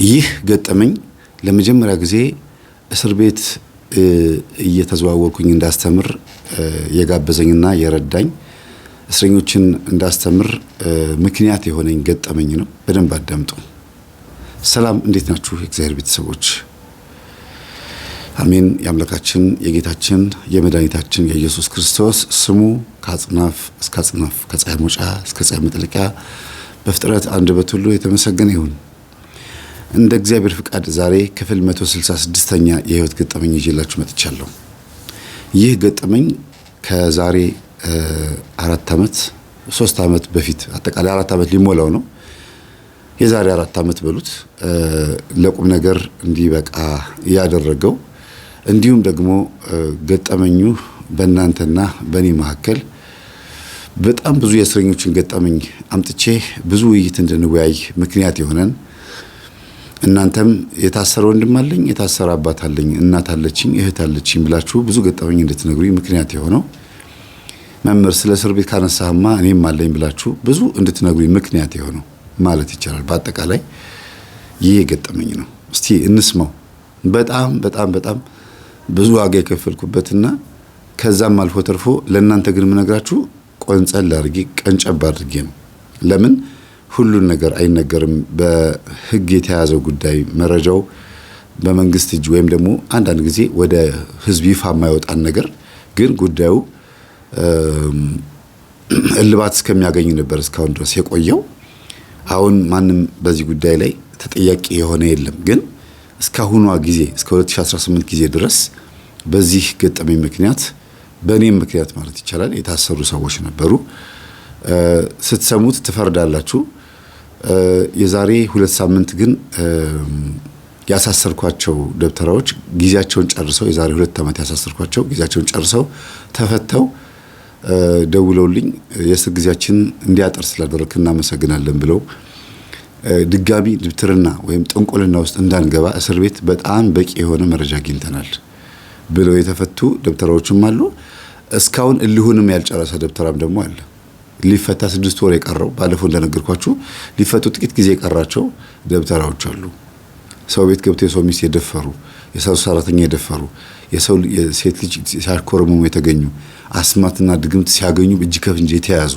ይህ ገጠመኝ ለመጀመሪያ ጊዜ እስር ቤት እየተዘዋወርኩኝ እንዳስተምር የጋበዘኝና የረዳኝ እስረኞችን እንዳስተምር ምክንያት የሆነኝ ገጠመኝ ነው። በደንብ አዳምጡ። ሰላም፣ እንዴት ናችሁ የእግዚአብሔር ቤተሰቦች? አሜን። የአምላካችን የጌታችን የመድኃኒታችን የኢየሱስ ክርስቶስ ስሙ ከአጽናፍ እስከ አጽናፍ ከፀሐይ መውጫ እስከ ፀሐይ መጥለቂያ በፍጥረት አንደበት ሁሉ የተመሰገነ ይሁን። እንደ እግዚአብሔር ፍቃድ ዛሬ ክፍል 166ኛ የህይወት ገጠመኝ ይዤላችሁ መጥቻለሁ። ይህ ገጠመኝ ከዛሬ 3 ዓመት በፊት አጠቃላይ 4 ዓመት ሊሞላው ነው። የዛሬ 4 ዓመት በሉት ለቁም ነገር እንዲበቃ ያደረገው እንዲሁም ደግሞ ገጠመኙ በእናንተና በእኔ መካከል በጣም ብዙ የእስረኞችን ገጠመኝ አምጥቼ ብዙ ውይይት እንድንወያይ ምክንያት የሆነን እናንተም የታሰረ ወንድም አለኝ፣ የታሰረ አባት አለኝ፣ እናት አለችኝ፣ እህት አለችኝ ብላችሁ ብዙ ገጠመኝ እንድትነግሩኝ ምክንያት የሆነው መምህር ስለ እስር ቤት ካነሳህማ እኔም አለኝ ብላችሁ ብዙ እንድትነግሩኝ ምክንያት የሆነው ማለት ይቻላል። በአጠቃላይ ይህ ገጠመኝ ነው። እስቲ እንስማው። በጣም ብዙ ዋጋ የከፈልኩበትና ከዛም አልፎ ተርፎ ለእናንተ ግን የምነግራችሁ ቆንጸል አድርጌ ቀንጨብ አድርጌ ነው። ለምን ሁሉን ነገር አይነገርም። በህግ የተያዘው ጉዳይ መረጃው በመንግስት እጅ ወይም ደግሞ አንዳንድ ጊዜ ወደ ህዝብ ይፋ የማይወጣን ነገር ግን ጉዳዩ እልባት እስከሚያገኝ ነበር እስካሁን ድረስ የቆየው። አሁን ማንም በዚህ ጉዳይ ላይ ተጠያቂ የሆነ የለም። ግን እስካሁኗ ጊዜ እስከ 2018 ጊዜ ድረስ በዚህ ገጠመኝ ምክንያት በእኔም ምክንያት ማለት ይቻላል የታሰሩ ሰዎች ነበሩ። ስትሰሙት ትፈርዳላችሁ። የዛሬ 2 ሳምንት ግን ያሳሰርኳቸው ደብተራዎች ጊዜያቸውን ጨርሰው የዛሬ 2 ዓመት ያሳሰርኳቸው ጊዜያቸውን ጨርሰው ተፈተው ደውለውልኝ የእስር ጊዜያችን እንዲያጠር ስላደረክ እናመሰግናለን ብለው ድጋሚ ድብትርና ወይም ጥንቆልና ውስጥ እንዳንገባ እስር ቤት በጣም በቂ የሆነ መረጃ አግኝተናል ብለው የተፈቱ ደብተራዎችም አሉ። እስካሁን እልሁንም ያልጨረሰ ደብተራም ደግሞ አለ። ሊፈታ 6 ወር የቀረው ባለፈው እንደነገርኳችሁ ሊፈቱ ጥቂት ጊዜ የቀራቸው ደብተራዎች አሉ። ሰው ቤት ገብተው የሰው ሚስት የደፈሩ፣ የሰው ሰራተኛ የደፈሩ፣ የሴት ልጅ ሲያኮርሙ የተገኙ፣ አስማትና ድግምት ሲያገኙ እጅ ከፍንጅ የተያዙ፣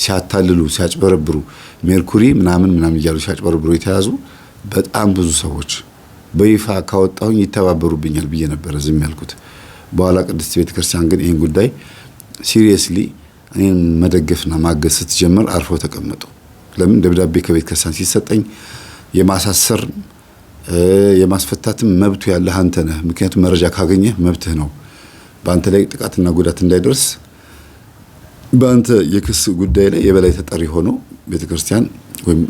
ሲያታልሉ ሲያጭበረብሩ፣ ሜርኩሪ ምናምን እያሉ ሲያጭበረብሩ የተያዙ በጣም ብዙ ሰዎች በይፋ ካወጣሁኝ ይተባበሩብኛል ብዬ ነበር ዝም ያልኩት። በኋላ ቅድስት ቤተክርስቲያን ግን ይህን ጉዳይ ሲሪየስሊ እኔን መደገፍና ማገዝ ስትጀምር አርፈው ተቀመጡ። ለምን ደብዳቤ ከቤተክርስቲያን ሲሰጠኝ የማሳሰር የማስፈታትም መብቱ ያለህ አንተ ነህ። ምክንያቱም መረጃ ካገኘህ መብትህ ነው። በአንተ ላይ ጥቃትና ጉዳት እንዳይደርስ በአንተ የክስ ጉዳይ ላይ የበላይ ተጠሪ ሆኖ ቤተክርስቲያን ወይም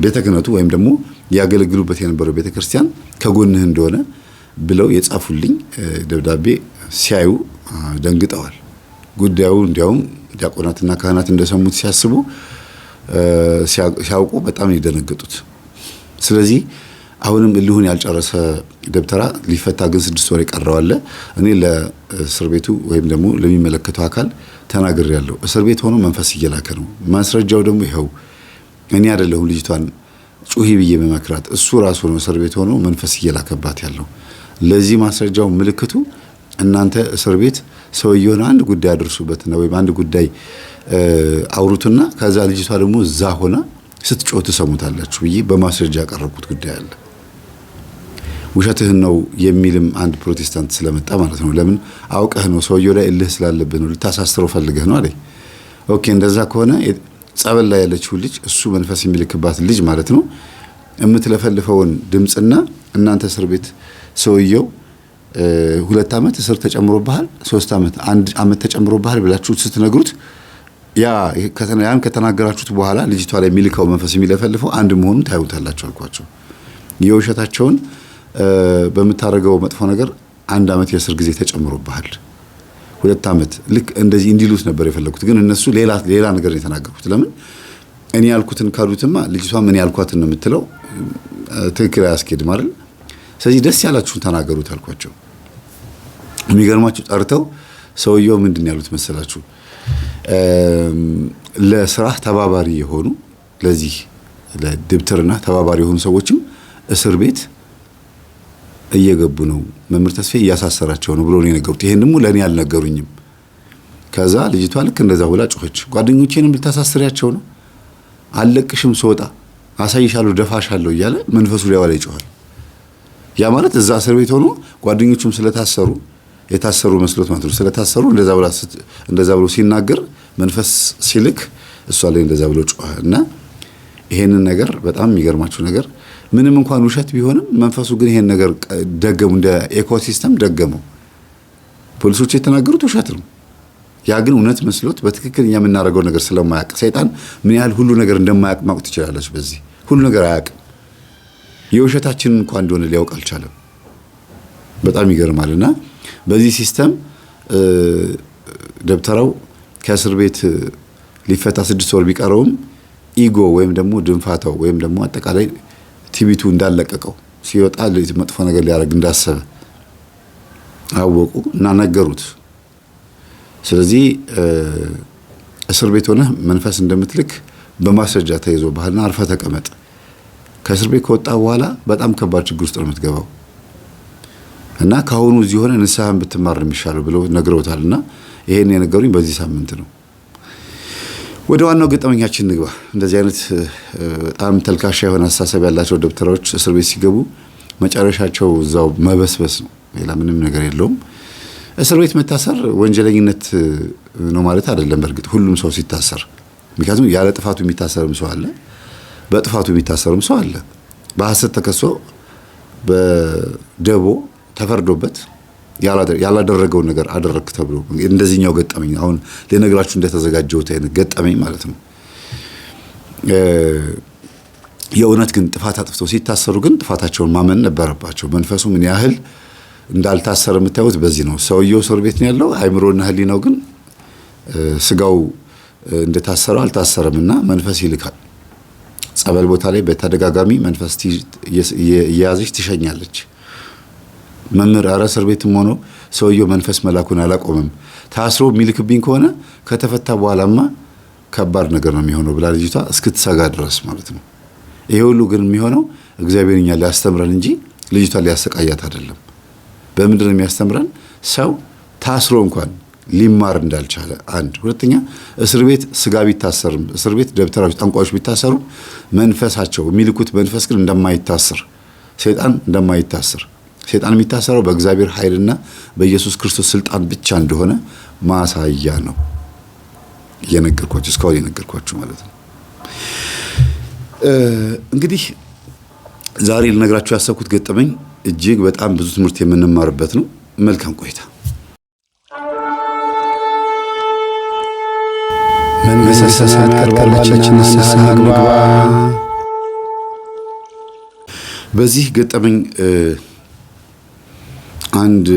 ቤተ ክህነቱ ወይም ደግሞ ያገለግሉበት የነበረው ቤተክርስቲያን ከጎንህ እንደሆነ ብለው የጻፉልኝ ደብዳቤ ሲያዩ ደንግጠዋል። ጉዳዩ እንዲያውም ዲያቆናትና ካህናት እንደሰሙት ሲያውቁ በጣም የደነገጡት። ስለዚህ አሁንም እልሁን ያልጨረሰ ደብተራ ሊፈታ ግን 6 ወር የቀረው አለ። እኔ ለእስር ቤቱ ወይም ደግሞ ለሚመለከተው አካል ተናግሬያለሁ። እስር ቤት ሆኖ መንፈስ እየላከ ነው። ማስረጃው ደግሞ ይኸው። እኔ አይደለሁም ልጅቷን ጩሂ ብዬ መመክራት፣ እሱ ራሱ ነው እስር ቤት ሆኖ መንፈስ እየላከባት ያለው። ለዚህ ማስረጃው ምልክቱ እናንተ እስር ቤት ሰውየውን አንድ ጉዳይ አድርሱበትና ወይም አንድ ጉዳይ አውሩትና ከዛ ልጅቷ ደግሞ እዛ ሆና ስትጮህ ትሰሙታላችሁ ብዬ በማስረጃ ያቀረብኩት ጉዳይ አለ። ውሸትህን ነው የሚልም አንድ ፕሮቴስታንት ስለመጣ ማለት ነው። ለምን አውቀህ ነው ሰውየው ላይ እልህ ስላለብህ ነው ልታሳስረው ፈልገህ ነው አለኝ። ኦኬ፣ እንደዛ ከሆነ ጸበል ላይ ያለችው ልጅ እሱ መንፈስ የሚልክባት ልጅ ማለት ነው የምትለፈልፈውን ድምጽና እናንተ እስር ቤት ሰውየው 2 ዓመት እስር ተጨምሮብሃል፣ 3 ዓመት 1 ዓመት ተጨምሮብሃል ብላችሁ ስትነግሩት ያን ከተናገራችሁት በኋላ ልጅቷ ላይ የሚልከው መንፈስ የሚለፈልፈው አንድ መሆኑን ታዩታላችሁ አልኳቸው። የውሸታቸውን በምታረገው መጥፎ ነገር 1 ዓመት የእስር ጊዜ ተጨምሮብሃል፣ 2 ዓመት ልክ እንደዚህ እንዲሉት ነበር የፈለኩት። ግን እነሱ ሌላ ነገር ነው የተናገሩት። ለምን እኔ ያልኩትን ካሉትማ ልጅቷ ምን ያልኳትን ነው የምትለው፣ ትክክል አያስኬድም አይደል? ስለዚህ ደስ ያላችሁን ተናገሩት አልኳቸው። የሚገርማችሁ ጠርተው ሰውየው ምንድን ያሉት መሰላችሁ? ለስራ ተባባሪ የሆኑ ለዚህ ለድብትርና ተባባሪ የሆኑ ሰዎችም እስር ቤት እየገቡ ነው፣ መምህር ተስፋዬ እያሳሰራቸው ነው ብሎ ነው የነገሩት። ይሄን ደግሞ ለእኔ አልነገሩኝም። ከዛ ልጅቷ ልክ እንደዛ ብላ ጮኸች። ጓደኞቼንም ልታሳስሪያቸው ነው? አለቅሽም፣ ስወጣ አሳይሻለሁ፣ ደፋሻለሁ እያለ መንፈሱ ሊያወላ ይጮኻል። ያ ማለት እዛ እስር ቤት ሆኖ ጓደኞቹም ስለታሰሩ የታሰሩ መስሎት ማለት ነው ስለታሰሩ እንደዛ ብሎ ሲናገር መንፈስ ሲልክ እሷ ላይ እንደዛ ብሎ ጮኸ። እና ይሄንን ነገር በጣም የሚገርማችሁ ነገር ምንም እንኳን ውሸት ቢሆንም መንፈሱ ግን ይሄን ነገር ደገሙ፣ እንደ ኢኮሲስተም ደገመው። ፖሊሶች የተናገሩት ውሸት ነው። ያ ግን እውነት መስሎት በትክክል እኛ የምናደርገው ነገር ስለማያውቅ ሰይጣን ምን ያህል ሁሉ ነገር እንደማያውቅ ማወቅ ትችላለች። በዚህ ሁሉ ነገር አያውቅም። የውሸታችንን እንኳን እንደሆነ ሊያውቅ አልቻለም። በጣም ይገርማልና በዚህ ሲስተም ደብተራው ከእስር ቤት ሊፈታ 6 ወር ቢቀረውም ኢጎ ወይም ደግሞ ድንፋታው ወይም ደግሞ አጠቃላይ ቲቪቱ እንዳለቀቀው ሲወጣ መጥፎ ነገር ሊያደርግ እንዳሰበ አወቁ እና ነገሩት። ስለዚህ እስር ቤት ሆነህ መንፈስ እንደምትልክ በማስረጃ ተይዞ ባህልና አርፈ ተቀመጥ። ከእስር ቤት ከወጣ በኋላ በጣም ከባድ ችግር ውስጥ ነው የምትገባው እና ካሁኑ እዚህ ሆነ ንስሐን ብትማር ነው የሚሻለው ብለው ነግረውታልና ይሄን የነገሩኝ በዚህ ሳምንት ነው። ወደ ዋናው ገጠመኛችን ንግባ። እንደዚህ አይነት በጣም ተልካሻ የሆነ አስተሳሰብ ያላቸው ደብተራዎች እስር ቤት ሲገቡ መጨረሻቸው እዛው መበስበስ ነው። ሌላ ምንም ነገር የለውም። እስር ቤት መታሰር ወንጀለኝነት ነው ማለት አይደለም። በእርግጥ ሁሉም ሰው ሲታሰር፣ ምክንያቱም ያለ ጥፋቱ የሚታሰርም ሰው አለ፣ በጥፋቱ የሚታሰርም ሰው አለ። በሐሰት ተከሶ በደቦ ተፈርዶበት ያላደረገውን ነገር አደረክ ተብሎ እንደዚህኛው ገጠመኝ አሁን ለነገራችሁ እንደተዘጋጀሁት አይነት ገጠመኝ ማለት ነው። የእውነት ግን ጥፋት አጥፍተው ሲታሰሩ ግን ጥፋታቸውን ማመን ነበረባቸው። መንፈሱ ምን ያህል እንዳልታሰረ የምታዩት በዚህ ነው። ሰውየው እስር ቤት ነው ያለው፣ አይምሮና ህሊናው ግን ስጋው እንደታሰረው አልታሰረምና መንፈስ ይልካል። ጸበል ቦታ ላይ በተደጋጋሚ መንፈስ እየያዘች ትሸኛለች። መምህር ኧረ እስር ቤትም ሆኖ ሰውየው መንፈስ መላኩን አላቆመም፣ ታስሮ የሚልክብኝ ከሆነ ከተፈታ በኋላማ ከባድ ነገር ነው የሚሆነው ብላ ልጅቷ እስክትሰጋ ድረስ ማለት ነው። ይሄ ሁሉ ግን የሚሆነው እግዚአብሔር እኛ ሊያስተምረን እንጂ ልጅቷ ሊያሰቃያት አይደለም። በምንድን ነው የሚያስተምረን? ሰው ታስሮ እንኳን ሊማር እንዳልቻለ አንድ፣ ሁለተኛ እስር ቤት ስጋ ቢታሰርም እስር ቤት ደብተራዎች ጠንቋዮች ቢታሰሩ መንፈሳቸው የሚልኩት መንፈስ ግን እንደማይታሰር፣ ሰይጣን እንደማይታሰር፣ ሰይጣን የሚታሰረው በእግዚአብሔር ኃይልና በኢየሱስ ክርስቶስ ስልጣን ብቻ እንደሆነ ማሳያ ነው። እስካሁን የነገርኳችሁ ማለት ነው። እንግዲህ ዛሬ ልነግራችሁ ያሰብኩት ገጠመኝ እጅግ በጣም ብዙ ትምህርት የምንማርበት ነው። መልካም ቆይታ። መንግሥተ ሰማያት ቀርባለችና ንስሐ ግባ። በዚህ ገጠመኝ አንድ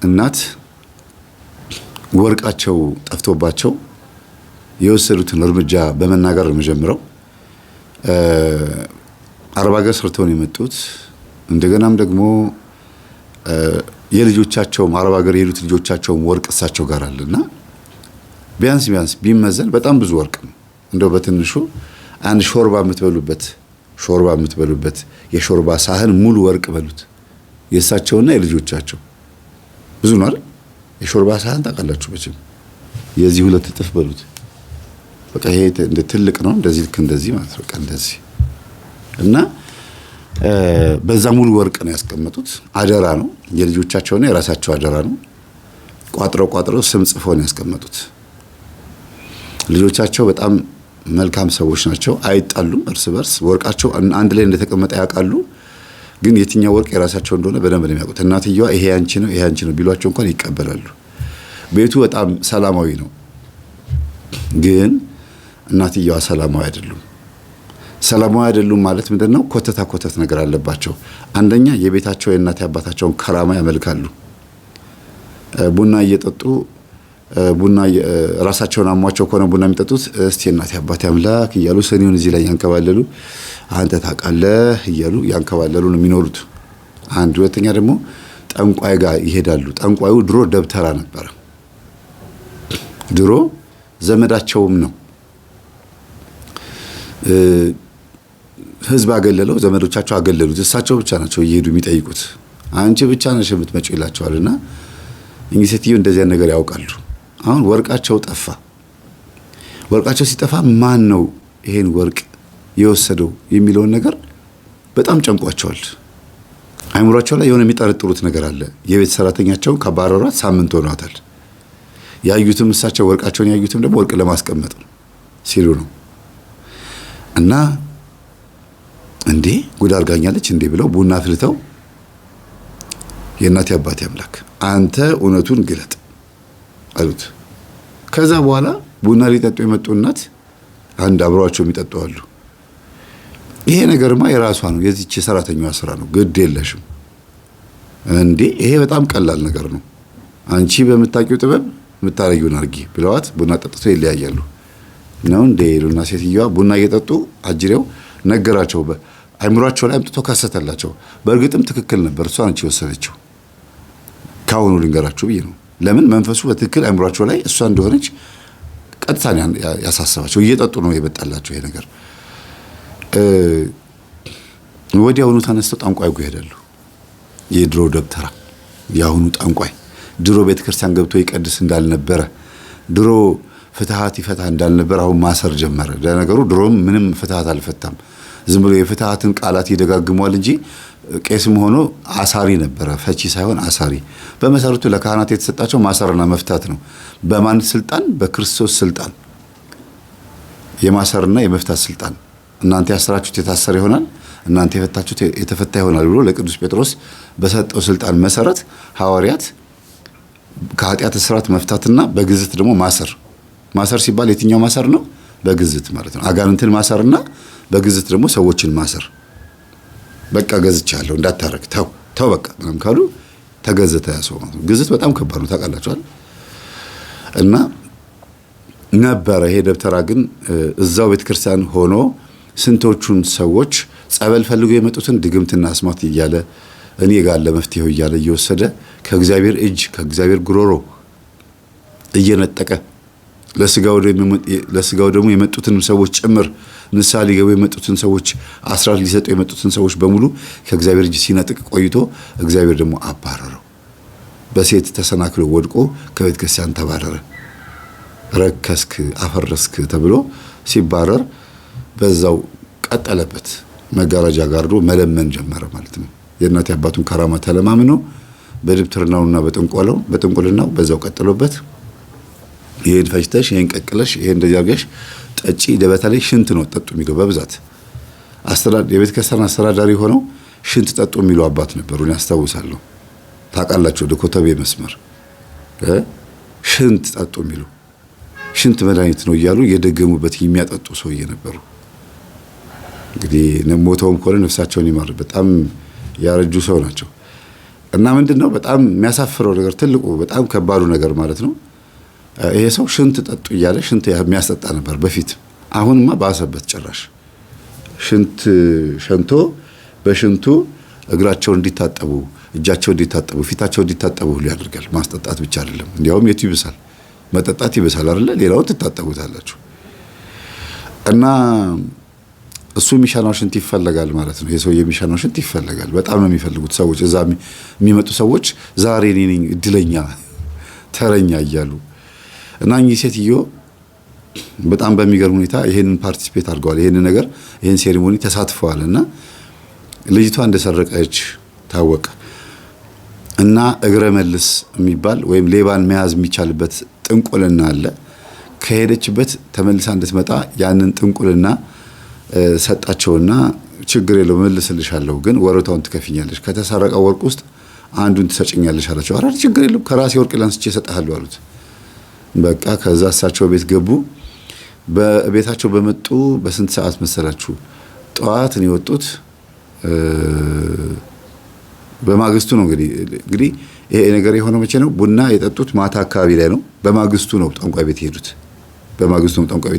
እናት ወርቃቸው ጠፍቶባቸው የወሰዱትን እርምጃ በመናገር ነው የምጀምረው። አረብ ሀገር ሰርተው ነው የመጡት። እንደገናም ደግሞ የልጆቻቸውም አረብ ሀገር የሄዱት ልጆቻቸውም ወርቅ እሳቸው ጋር አለና ቢያንስ ቢመዘን በጣም ብዙ ወርቅ ነው። እንደው በትንሹ አንድ ሾርባ የምትበሉበት የሾርባ ሳህን ሙሉ ወርቅ በሉት። የእሳቸውና የልጆቻቸው ብዙ ነው አይደል? የሾርባ ሳህን ታውቃላችሁ መቼም የዚህ 2 እጥፍ በሉት። በቃ ይሄ እንደ ትልቅ ነው። እንደዚህ ልክ እንደዚህ ማለት በቃ እንደዚህ እና በዛ ሙሉ ወርቅ ነው ያስቀመጡት። አደራ ነው፣ የልጆቻቸውና የራሳቸው አደራ ነው። ቋጥረው ስም ጽፈው ነው ያስቀመጡት። ልጆቻቸው በጣም መልካም ሰዎች ናቸው። አይጣሉም እርስ በርስ። ወርቃቸው አንድ ላይ እንደተቀመጠ ያውቃሉ። ግን የትኛው ወርቅ የራሳቸው እንደሆነ በደንብ ነው የሚያውቁት። እናትየዋ ይሄ ያንቺ ነው ቢሏቸው እንኳን ይቀበላሉ። ቤቱ በጣም ሰላማዊ ነው። ግን እናትየዋ ሰላማዊ አይደሉም ማለት ምንድነው? ኮተት ነገር አለባቸው። አንደኛ የቤታቸው የእናት አባታቸውን ከራማ ያመልካሉ። ቡና እየጠጡ ራሳቸውን አሟቸው ከሆነ ቡና የሚጠጡት እስቲ እናት አባቴ አምላክ እያሉ ሰኒውን እዚህ ላይ ያንከባለሉ፣ አንተ ታውቃለህ እያሉ ያንከባለሉ ነው የሚኖሩት። አንድ፣ ሁለተኛ ደግሞ ጠንቋይ ጋር ይሄዳሉ። ጠንቋዩ ድሮ ደብተራ ነበረ። ድሮ ዘመዳቸውም ነው። ህዝብ አገለለው፣ ዘመዶቻቸው አገለሉት። እሳቸው ብቻ ናቸው እየሄዱ የሚጠይቁት። አንቺ ብቻ ነሽ የምትመጪው ይላቸዋልና እኚህ ሴትዮ እንደዚያ ነገር ያውቃሉ። አሁን ወርቃቸው ጠፋ። ወርቃቸው ሲጠፋ ማን ነው ይሄን ወርቅ የወሰደው የሚለውን ነገር በጣም ጨንቋቸዋል። አይምሯቸው ላይ የሆነ የሚጠረጥሩት ነገር አለ። የቤት ሰራተኛቸውን ካባረሯት ሳምንት ሆኗታል። ያዩትም እሳቸው ወርቃቸውን ያዩትም ደግሞ ወርቅ ለማስቀመጥ ነው ሲሉ ነው። እና እንዴ ጉድ አድርጋኛለች እንዴ ብለው ቡና አፍልተው የእናቴ አባቴ አምላክ አንተ እውነቱን ግለጥ አሉት። ከዛ በኋላ ቡና ሊጠጡ የመጡ እናት አንድ አብረዋቸው የሚጠጡ አሉ። ይሄ ነገርማ የራሷ ነው፣ የዚች ሰራተኛዋ ስራ ነው፣ ግድ የለሽም እንዴ ይሄ በጣም ቀላል ነገር ነው፣ አንቺ በምታውቂው ጥበብ የምታረጊውን አርጊ ብለዋት ቡና ጠጥቶ ይለያያሉ። ነው እንዴ ይሉና ሴትዮዋ ቡና እየጠጡ አጅሬው ነገራቸው። አይምሯቸው ላይ አምጥቶ ካሰተላቸው። በእርግጥም ትክክል ነበር፣ እሷ ነች የወሰደችው። ካሁኑ ልንገራችሁ ብዬ ነው። ለምን መንፈሱ በትክክል አይምሯቸው ላይ እሷ እንደሆነች ቀጥታ ያሳሰባቸው። እየጠጡ ነው የመጣላቸው ይሄ ነገር። ወዲያውኑ ተነስተው ጠንቋይ ጋር ይሄዳሉ። የድሮ ደብተራ የአሁኑ ጠንቋይ ድሮ ቤተክርስቲያን ገብቶ ይቀድስ እንዳልነበረ፣ ድሮ ፍትሃት ይፈታ እንዳልነበረ አሁን ማሰር ጀመረ። ለነገሩ ድሮም ምንም ፍትሃት አልፈታም። ዝም ብሎ የፍትሃትን ቃላት ይደጋግሟል እንጂ ቄስም ሆኖ አሳሪ ነበረ፣ ፈቺ ሳይሆን አሳሪ። በመሰረቱ ለካህናት የተሰጣቸው ማሰርና መፍታት ነው። በማን ስልጣን? በክርስቶስ ስልጣን የማሰርና የመፍታት ስልጣን። እናንተ ያሰራችሁት የታሰረ ይሆናል፣ እናንተ የፈታችሁት የተፈታ ይሆናል ብሎ ለቅዱስ ጴጥሮስ በሰጠው ስልጣን መሰረት ሐዋርያት ከኃጢአት እስራት መፍታትና በግዝት ደግሞ ማሰር። ማሰር ሲባል የትኛው ማሰር ነው? በግዝት ማለት ነው። አጋንንትን ማሰርና በግዝት ደግሞ ሰዎችን ማሰር። በቃ ገዝቻለሁ እንዳታረግ ተው በቃ ምንም ካሉ ተገዘተ ያሰው ማለት ነው። ግዝት በጣም ከባድ ነው ታውቃላችኋል። እና ነበረ ይሄ ደብተራ ግን እዛው ቤተክርስቲያን ሆኖ ስንቶቹን ሰዎች ጸበል ፈልጎ የመጡትን ድግምትና አስማት እያለ እኔ ጋር ለመፍትሄው እያለ እየወሰደ ከእግዚአብሔር እጅ ከእግዚአብሔር ጉሮሮ እየነጠቀ ለስጋው ደግሞ የመጡትን ሰዎች ጭምር ንስሐ ሊገቡ የመጡትን ሰዎች አስራት ሊሰጡ የመጡትን ሰዎች በሙሉ ከእግዚአብሔር እጅ ሲነጥቅ ቆይቶ እግዚአብሔር ደግሞ አባረረው። በሴት ተሰናክሎ ወድቆ ከቤተ ክርስቲያን ተባረረ። ረከስክ አፈረስክ ተብሎ ሲባረር በዛው ቀጠለበት። መጋረጃ ጋርዶ መለመን ጀመረ ማለት ነው። የእናት አባቱን ከራማ ተለማምኖ በድብትርናውና በጥንቁልናው በዛው ቀጥሎበት ይሄን ፈጅተሽ ይሄን ቀቅለሽ ይሄን እንደዚህ አድርገሽ ጠጪ። በተለይ ሽንት ነው ጠጡ የሚለው በብዛት የቤተ ክርስቲያን አስተዳዳሪ ሆነው ሽንት ጠጡ የሚሉ አባት ነበሩ። እኔ አስታውሳለሁ። ታውቃላችሁ ወደ ኮተቤ መስመር ሽንት ጠጡ የሚሉ ሽንት መድኃኒት ነው እያሉ የደገሙበት የሚያጠጡ ሰውዬ ነበሩ። እንግዲህ ሞተውም ከሆነ ነፍሳቸውን ይማር። በጣም ያረጁ ሰው ናቸው። እና ምንድነው በጣም የሚያሳፍረው ነገር ትልቁ በጣም ከባዱ ነገር ማለት ነው ይሄ ሰው ሽንት ጠጡ እያለ ሽንት የሚያስጠጣ ነበር በፊት። አሁንማ ባሰበት ጭራሽ ሽንት ሸንቶ በሽንቱ እግራቸውን እንዲታጠቡ፣ እጃቸው እንዲታጠቡ፣ ፊታቸው እንዲታጠቡ ሁሉ ያደርጋል። ማስጠጣት ብቻ አይደለም፣ እንዲያውም የቱ ይብሳል? መጠጣት ይብሳል አይደለ? ሌላውን ትታጠቡታላችሁ። እና እሱ የሚሻናው ሽንት ይፈለጋል ማለት ነው። የሰው የሚሻናው ሽንት ይፈለጋል። በጣም ነው የሚፈልጉት ሰዎች። እዛ የሚመጡ ሰዎች ዛሬ እኔ ነኝ እድለኛ ተረኛ እያሉ እና እኚህ ሴትዮ በጣም በሚገርም ሁኔታ ይሄንን ፓርቲሲፔት አድርገዋል። ይሄንን ነገር ይሄን ሴሪሞኒ ተሳትፈዋል። እና ልጅቷ እንደሰረቀች ታወቀ። እና እግረ መልስ የሚባል ወይም ሌባን መያዝ የሚቻልበት ጥንቁልና አለ። ከሄደችበት ተመልሳ እንድትመጣ ያንን ጥንቁልና ሰጣቸውና ችግር የለው መልስልሻለሁ፣ ግን ወረታውን ትከፍኛለሽ፣ ከተሰረቀው ወርቅ ውስጥ አንዱን ትሰጭኛለሽ አላቸው። አረ ችግር የለም ከራሴ ወርቅ ላንስቼ እሰጥሃለሁ አሉት። በቃ ከዛ እሳቸው ቤት ገቡ። በቤታቸው በመጡ በስንት ሰዓት መሰላችሁ? ጠዋት ነው የወጡት። በማግስቱ ነው እንግዲህ ይሄ ነገር የሆነው መቼ ነው? ቡና የጠጡት ማታ አካባቢ ላይ ነው። በማግስቱ ነው ጠንቋይ ቤት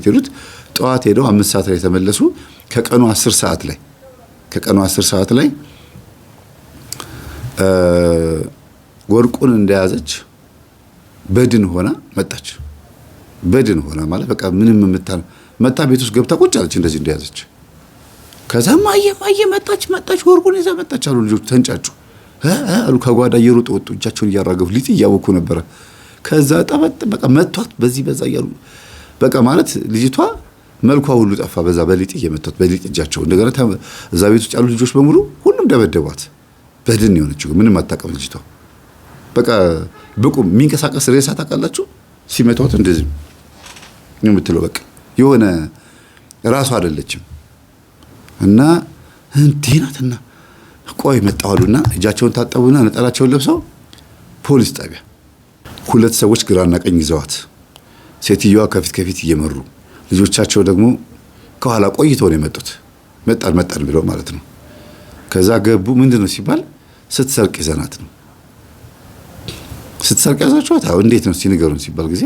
ሄዱት። ጠዋት ሄደው 5 ሰዓት ላይ ተመለሱ። ከቀኑ 10 ሰዓት ላይ ወርቁን እንደያዘች በድን ሆና መጣች። በድን ሆና ማለት በቃ ምንም መታ ቤት ውስጥ ገብታ ቁጭ አለች እንደዚህ እንደያዘች። ከዛ ማየ መጣች ወርቁን ይዛ መጣች አሉ ልጆቹ ተንጫጩ አሉ ከጓዳ እየሮጡ ወጡ እጃቸውን እያራገፉ ሊጥ እያወኩ ነበር ከዛ ጠበጥ በቃ መቷት በዚህ በዛ እያሉ በቃ ማለት ልጅቷ መልኳ ሁሉ ጠፋ በዛ በሊጥ እየመቷት በሊጥ እጃቸው እንደገና እዛ ቤት ውስጥ ያሉ ልጆች በሙሉ ሁሉም ደበደቧት በድን የሆነችው ምንም አታውቅም ልጅቷ በቃ ብቁ የሚንቀሳቀስ ሬሳ ታውቃላችሁ ሲመቷት እንደዚህ ነው የምትለው በቃ የሆነ ራሷ አይደለችም እና እንዴናትና ቆይ መጣዋሉና እጃቸውን ታጠቡና ነጠላቸውን ለብሰው ፖሊስ ጣቢያ ሁለት ሰዎች ግራና ቀኝ ይዘዋት ሴትዮዋ ከፊት እየመሩ ልጆቻቸው ደግሞ ከኋላ ቆይተው ነው የመጡት መጣን ብለው ማለት ነው ከዛ ገቡ ምንድነው ሲባል ስትሰርቅ ይዘናት ነው ስትሰርቅ ያዛችኋት እንዴት ነው ሲነገሩን ሲባል ጊዜ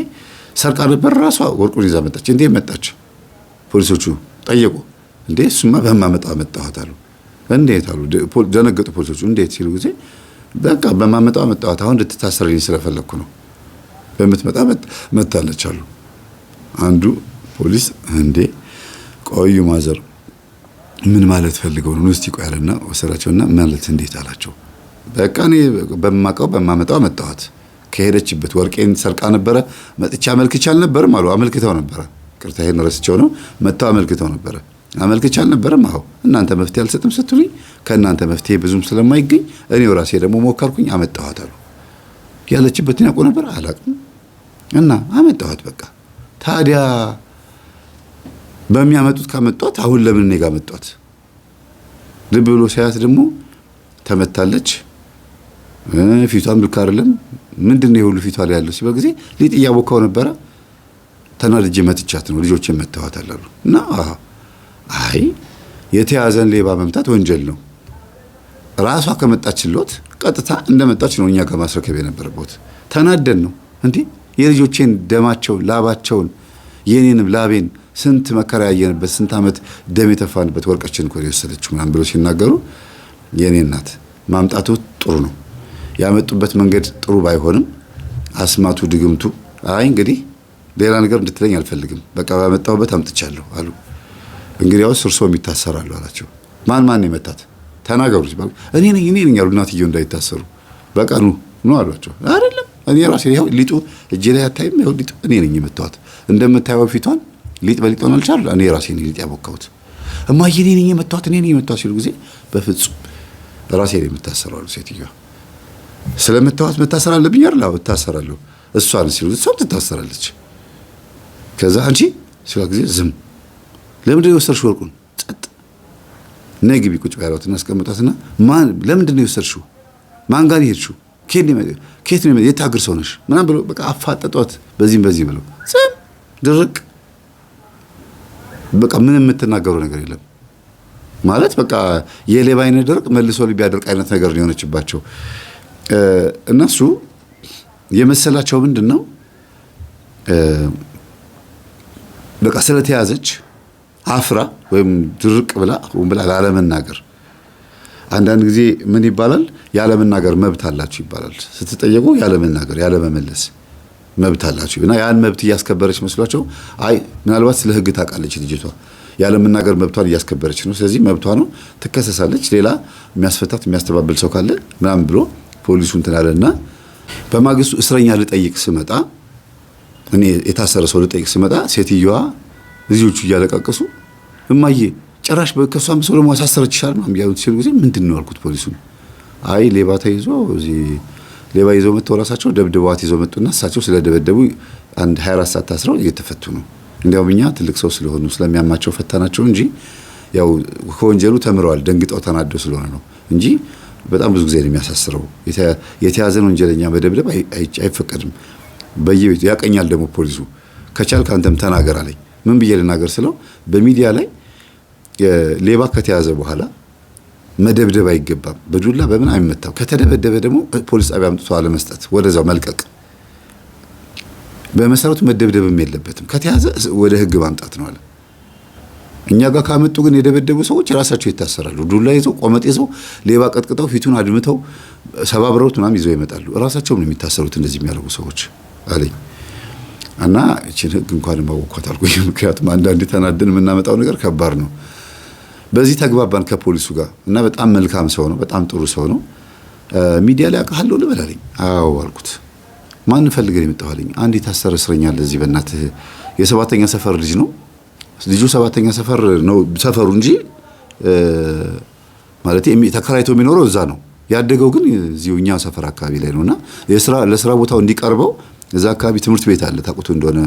ሰርቃ ነበር ራሷ ወርቁን ይዛ መጣች እንዴ መጣች ፖሊሶቹ ጠየቁ እንዴ እሱማ በማመጣው መጣኋት አሉ እንዴት አሉ ደነገጡ ፖሊሶቹ እንዴት ሲሉ ጊዜ በቃ በማመጣው መጣኋት አሁን እንድትታሰርልኝ ስለፈለኩ ነው በመትመጣ መጣለች አሉ አንዱ ፖሊስ እንዴ ቆዩ ማዘር ምን ማለት ፈልገው ነው እስቲ ቆይ አለና ወሰራቸውና ማለት እንዴት አላቸው በቃ እኔ በማመጣው መጣኋት ከሄደችበት ወርቄን ሰርቃ ነበረ መጥቻ አመልክቻል ነበር ማሉ አመልክተው ነበር ቅርታ ይሄን ረስቸው ነው መጣው አመልክተው ነበር አመልክቻል ነበር ማው እናንተ መፍትሄ አልሰጥም ስትሉኝ ከእናንተ መፍትሄ ብዙም ስለማይገኝ እኔው ራሴ ደግሞ ሞከርኩኝ አመጣኋት አሉ ያለችበት ያቆ ነበር አላቅም እና አመጣኋት በቃ ታዲያ በሚያመጡት ካመጣት አሁን ለምን እኔ ጋር መጣት ልብ ብሎ ሲያት ደግሞ ተመታለች ፊቷን ልክ አይደለም ምንድነው ሁሉ ፊቷ ላይ ያለው ሲበል ጊዜ ሊጥ እያቦካው ነበር ተናድጄ መትቻት ነው ልጆችን መተዋታል አሉ እና አይ የተያዘን ሌባ መምታት ወንጀል ነው ራሷ ከመጣችሎት ቀጥታ እንደመጣች ነው እኛ ጋር ማስረከብ የነበረበት ተናደን ነው እንዴ የልጆቼን ደማቸውን ላባቸውን የኔንም ላቤን ስንት መከራ ያየንበት ስንት አመት ደም የተፋንበት ወርቃችን እኮ የወሰደችው ምናምን ብሎ ሲናገሩ የኔ እናት ማምጣቱ ጥሩ ነው ያመጡበት መንገድ ጥሩ ባይሆንም አስማቱ ድግምቱ አይ እንግዲህ ሌላ ነገር እንድትለኝ አልፈልግም በቃ ባመጣውበት አምጥቻለሁ አሉ እንግዲያውስ እርሶም ይታሰራሉ አላቸው ማን የመታት ተናገሩ ሲባል እኔ ነኝ ያሉ እናትየው እንዳይታሰሩ በቃ ኑ አሏቸው አይደለም እኔ ራሴ ይሄው ሊጡ እጄ ላይ አታይም ይሄው ሊጡ እኔ ነኝ የመታዋት እንደምታየው ፊቷን ሊጥ በሊጦን አልቻል እኔ ራሴ ነኝ ሊጥ ያቦካሁት እማዬ እኔ ነኝ የመታዋት ሲሉ ጊዜ በፍጹም ራሴ ነኝ የምታሰራው ሴትዮዋ ስለመታዋት መታሰር አለብኝ አይደል አዎ እታሰራለሁ እሷን ሲሉ እሷም ትታሰራለች ከዛ አንቺ ሲሉ ጊዜ ዝም ለምንድን ነው የወሰድሽው ወርቁን ጸጥ ነይ ግቢ ቁጭ ባይሏት እናስቀምጣትና ማን ለምንድን ነው የወሰድሽው ማን ጋር ሄድሽው ከየት ነው የታገር ሰው ነሽ ምናምን ብሎ በቃ አፋጠጧት በዚህ ብሎ ዝም ድርቅ በቃ ምንም የምትናገረው ነገር የለም ማለት በቃ የሌባ አይነ ደርቅ መልሶ ሊያደርቅ አይነት ነገር ነው የሆነችባቸው እነሱ የመሰላቸው ምንድነው በቃ ስለተያዘች አፍራ ወይም ድርቅ ብላ ላለመናገር አንዳንድ ጊዜ ምን ይባላል ያለመናገር መብት አላችሁ ይባላል ስትጠየቁ ያለመናገር ያለመመለስ መብት አላችሁ እና ያን መብት እያስከበረች መስሏቸው አይ ምናልባት ስለ ህግ ታውቃለች ልጅቷ ያለመናገር መብቷን እያስከበረች ነው ስለዚህ መብቷ ነው ትከሰሳለች ሌላ የሚያስፈታት የሚያስተባብል ሰው ካለ ምናምን ብሎ ፖሊሱ እንትን አለና በማግስቱ እስረኛ ልጠይቅ ስመጣ እኔ የታሰረ ሰው ልጠይቅ ስመጣ ሴትዮዋ ልጆቹ እያለቃቀሱ እማዬ ጭራሽ በከሷም ሰው ደግሞ አሳሰረች ይሻል ነው የሚያዩት ሲሉ ጊዜ ምንድነው አልኩት ፖሊሱን አይ ሌባ ተይዞ እዚህ ሌባ ይዘው መጥተው ራሳቸው ደብድበዋት ይዘው መጡና እሳቸው ስለደበደቡ አንድ 24 ሰዓት ታስረው እየተፈቱ ነው እንዲያውም እኛ ትልቅ ሰው ስለሆኑ ስለሚያማቸው ፈታናቸው እንጂ ያው ከወንጀሉ ተምረዋል ደንግጠው ተናደው ስለሆነ ነው እንጂ በጣም ብዙ ጊዜ ነው የሚያሳስረው የተያዘን ወንጀለኛ መደብደብ አይፈቀድም በየቤቱ ያቀኛል ደግሞ ፖሊሱ ከቻልክ አንተም ተናገር አለኝ ምን ብዬ ልናገር ስለው በሚዲያ ላይ ሌባ ከተያዘ በኋላ መደብደብ አይገባም በዱላ በምን አይመታው ከተደበደበ ደግሞ ፖሊስ ጣቢያ አምጥቶ አለመስጠት ወደዛው መልቀቅ በመሰረቱ መደብደብም የለበትም ከተያዘ ወደ ህግ ማምጣት ነው አለ እኛ ጋር ካመጡ ግን የደበደቡ ሰዎች ራሳቸው ይታሰራሉ ዱላ ይዘው ቆመጥ ይዘው ሌባ ቀጥቅጠው ፊቱን አድምተው ሰባብረውት ምናምን ይዘው ይመጣሉ ራሳቸውም ነው የሚታሰሩት እንደዚህ የሚያደርጉ ሰዎች አለኝ እና እቺን ህግ እንኳን ማወቋት አልኩኝ ምክንያቱም አንዳንዴ ተናደን የምናመጣው ነገር ከባድ ነው በዚህ ተግባባን ከፖሊሱ ጋር እና በጣም መልካም ሰው ነው፣ በጣም ጥሩ ሰው ነው። ሚዲያ ላይ አውቃለሁ ልበላለኝ። አዎ አልኩት። ማን ፈልገህ የመጣኸው አለኝ። አንድ የታሰረ እስረኛ አለ እዚህ በእናትህ የሰባተኛ ሰፈር ልጅ ነው። ልጁ ሰባተኛ ሰፈር ነው ሰፈሩ እንጂ ማለት ተከራይቶ የሚኖረው እዛ ነው። ያደገው ግን እዚሁ እኛ ሰፈር አካባቢ ላይ ነውና ለስራ ቦታው እንዲቀርበው እዛ አካባቢ ትምህርት ቤት አለ ታውቁት እንደሆነ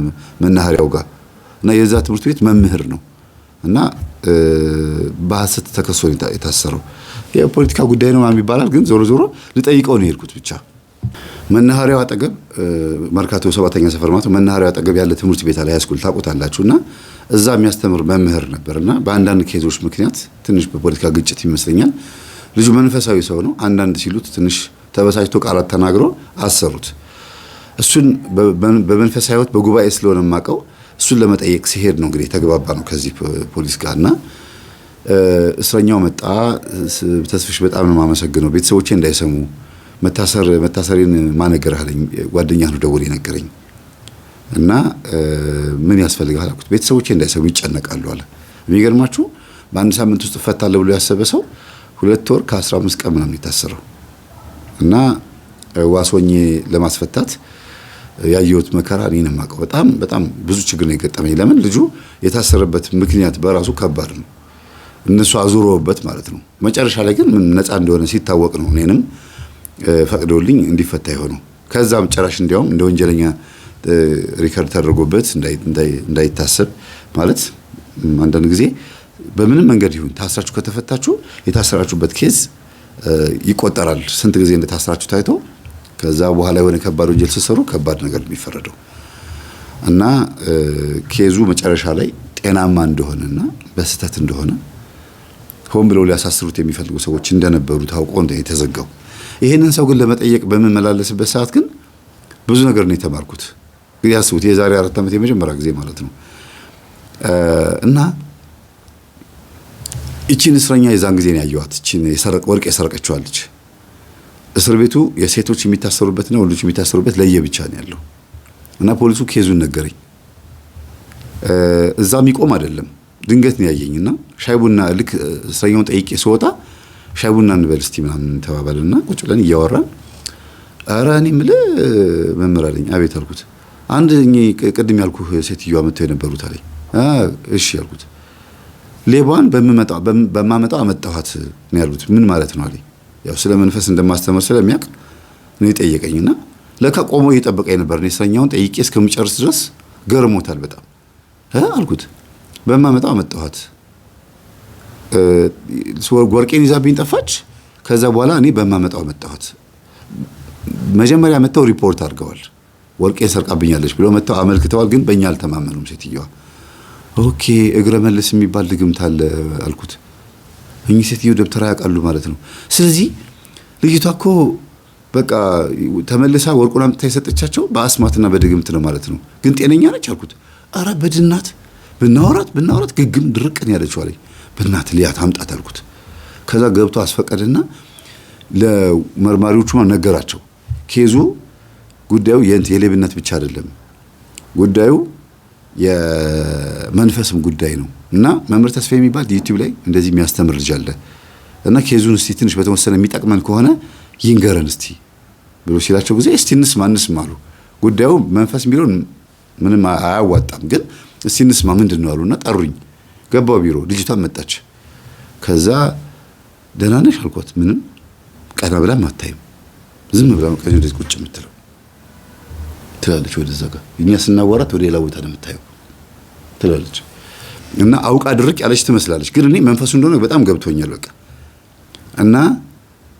መናኸሪያው ጋር እና የዛ ትምህርት ቤት መምህር ነው እና በሐሰት ተከሶ የታሰረው የፖለቲካ ጉዳይ ነው ይባላል። ግን ዞሮ ዞሮ ልጠይቀው ነው የሄድኩት። ብቻ መናኸሪያው አጠገብ መርካቶ ሰባተኛ ሰፈር ማለት መናኸሪያው አጠገብ ያለ ትምህርት ቤት አለ ሃይስኩል ታውቁታላችሁና እዛ የሚያስተምር መምህር ነበርና በአንዳንድ ኬዞች ምክንያት ትንሽ በፖለቲካ ግጭት ይመስለኛል ልጁ መንፈሳዊ ሰው ነው። አንዳንድ ሲሉት ትንሽ ተበሳጭቶ ቃላት ተናግሮ አሰሩት። እሱን በመንፈሳዊ ሕይወት በጉባኤ ስለሆነ የማውቀው እሱን ለመጠየቅ ሲሄድ ነው እንግዲህ ተግባባ ነው ከዚህ ፖሊስ ጋርና እስረኛው መጣ። ተስፍሽ በጣም ነው የማመሰግነው። ቤተሰቦቼ እንዳይሰሙ መታሰሬን ማነገር አለኝ። ጓደኛ ነው ደውሎ የነገረኝ እና ምን ያስፈልጋል አልኩት። ቤተሰቦቼ እንዳይሰሙ ይጨነቃሉ አለ። የሚገርማችሁ በአንድ ሳምንት ውስጥ እፈታለሁ ብሎ ያሰበ ሰው 2 ወር ከ15 ቀን ምናምን የታሰረው እና ዋሶኜ ለማስፈታት ያየሁት መከራ እኔን የማውቀው በጣም በጣም ብዙ ችግር ነው የገጠመኝ። ለምን ልጁ የታሰረበት ምክንያት በራሱ ከባድ ነው። እነሱ አዙረውበት ማለት ነው። መጨረሻ ላይ ግን ምን ነፃ እንደሆነ ሲታወቅ ነው እኔንም ፈቅደውልኝ እንዲፈታ የሆነው። ከዛም ጭራሽ እንዲያውም እንደ ወንጀለኛ ሪከርድ ተደርጎበት እንዳይታሰብ ማለት አንዳንድ ጊዜ በምንም መንገድ ይሁን ታስራችሁ ከተፈታችሁ የታሰራችሁበት ኬዝ ይቆጠራል። ስንት ጊዜ እንደታስራችሁ ታይቶ ከዛ በኋላ የሆነ ከባድ ወንጀል ሲሰሩ ከባድ ነገር የሚፈረደው እና ኬዙ መጨረሻ ላይ ጤናማ እንደሆነና በስህተት እንደሆነ ሆን ብለው ሊያሳስሩት የሚፈልጉ ሰዎች እንደነበሩ ታውቆ የተዘጋው። ይሄንን ሰው ግን ለመጠየቅ በመመላለስበት ሰዓት ግን ብዙ ነገር ነው የተማርኩት። እንግዲህ አስቡት የዛሬ 4 ዓመት የመጀመሪያ ጊዜ ማለት ነው እና እቺን እስረኛ የዛን ጊዜ ነው ያየኋት። እቺን ወርቅ የሰረቀችው ልጅ እስር ቤቱ የሴቶች የሚታሰሩበትና ወንዶች የሚታሰሩበት ለየብቻ ነው ያለው እና ፖሊሱ ኬዙን ነገረኝ። እዛ የሚቆም አይደለም ድንገት ነው ያየኝና ሻይ ቡና ልክ እስረኛውን ጠይቄ ስወጣ ሻይ ቡና እንበል እስቲ ምናምን ተባባልና ቁጭ ብለን እያወራን ኧረ እኔ የምልህ መምህር አለኝ። አቤት አልኩት። አንድ ቅድም ያልኩህ ሴትዮዋ መጥተው የነበሩት አለኝ። እሺ ያልኩት። ሌባዋን በማመጣው አመጣኋት ነው ያሉት። ምን ማለት ነው አለኝ። ያው ስለ መንፈስ እንደማስተምር ስለሚያውቅ ነው የጠየቀኝና ለካ ቆሞ እየጠበቀኝ ነበር። እኔ እስረኛውን ጠይቄ እስከምጨርስ ድረስ ገርሞታል በጣም አልኩት። በማመጣው አመጣኋት፣ ወርቄን ይዛብኝ ጠፋች። ከዛ በኋላ እኔ በማመጣው አመጣኋት። መጀመሪያ መጥተው ሪፖርት አድርገዋል። ወርቄን ሰርቃብኛለች ብለው መጥተው አመልክተዋል። ግን በእኛ አልተማመኑም ሴትዮዋ። ኦኬ እግረ መልስ የሚባል ድግምት አለ አልኩት። እኚህ ሴትዮ ደብተራ ያውቃሉ ማለት ነው። ስለዚህ ልጅቷ እኮ በቃ ተመልሳ ወርቁን አምጥታ የሰጠቻቸው በአስማትና በድግምት ነው ማለት ነው። ግን ጤነኛ ነች አልኩት። አረ በድናት ብናወራት ግግም ድርቅን ያለችው አለኝ። በእናት ሊያት አምጣት አልኩት። ከዛ ገብቶ አስፈቀደና ለመርማሪዎቹ ነገራቸው። ኬዙ ጉዳዩ የሌብነት ብቻ አይደለም፣ ጉዳዩ የመንፈስም ጉዳይ ነው እና መምህር ተስፋ የሚባል ዩቲዩብ ላይ እንደዚህ የሚያስተምር ልጅ አለ እና ኬዙን እስቲ ትንሽ በተወሰነ የሚጠቅመን ከሆነ ይንገረን እስቲ ብሎ ሲላቸው ጊዜ እስቲ እንስማ አሉ። ጉዳዩ መንፈስ ቢሆን ምንም አያዋጣም፣ ግን እስቲ እንስማ ምንድን ነው አሉና ጠሩኝ። ገባው ቢሮ። ልጅቷ መጣች። ከዛ ደህና ነሽ አልኳት። ምንም ቀና ብላ አታይም፣ ዝም ብላ ነው ቀኝ እንደዚህ ቁጭ የምትለው ትላለች። ወደዛ ጋር እኛ ስናወራት ወደ ሌላ ቦታ ነው የምታየው ትላለች እና አውቃ ድርቅ ያለች ትመስላለች። ግን እኔ መንፈሱ እንደሆነ በጣም ገብቶኛል በቃ እና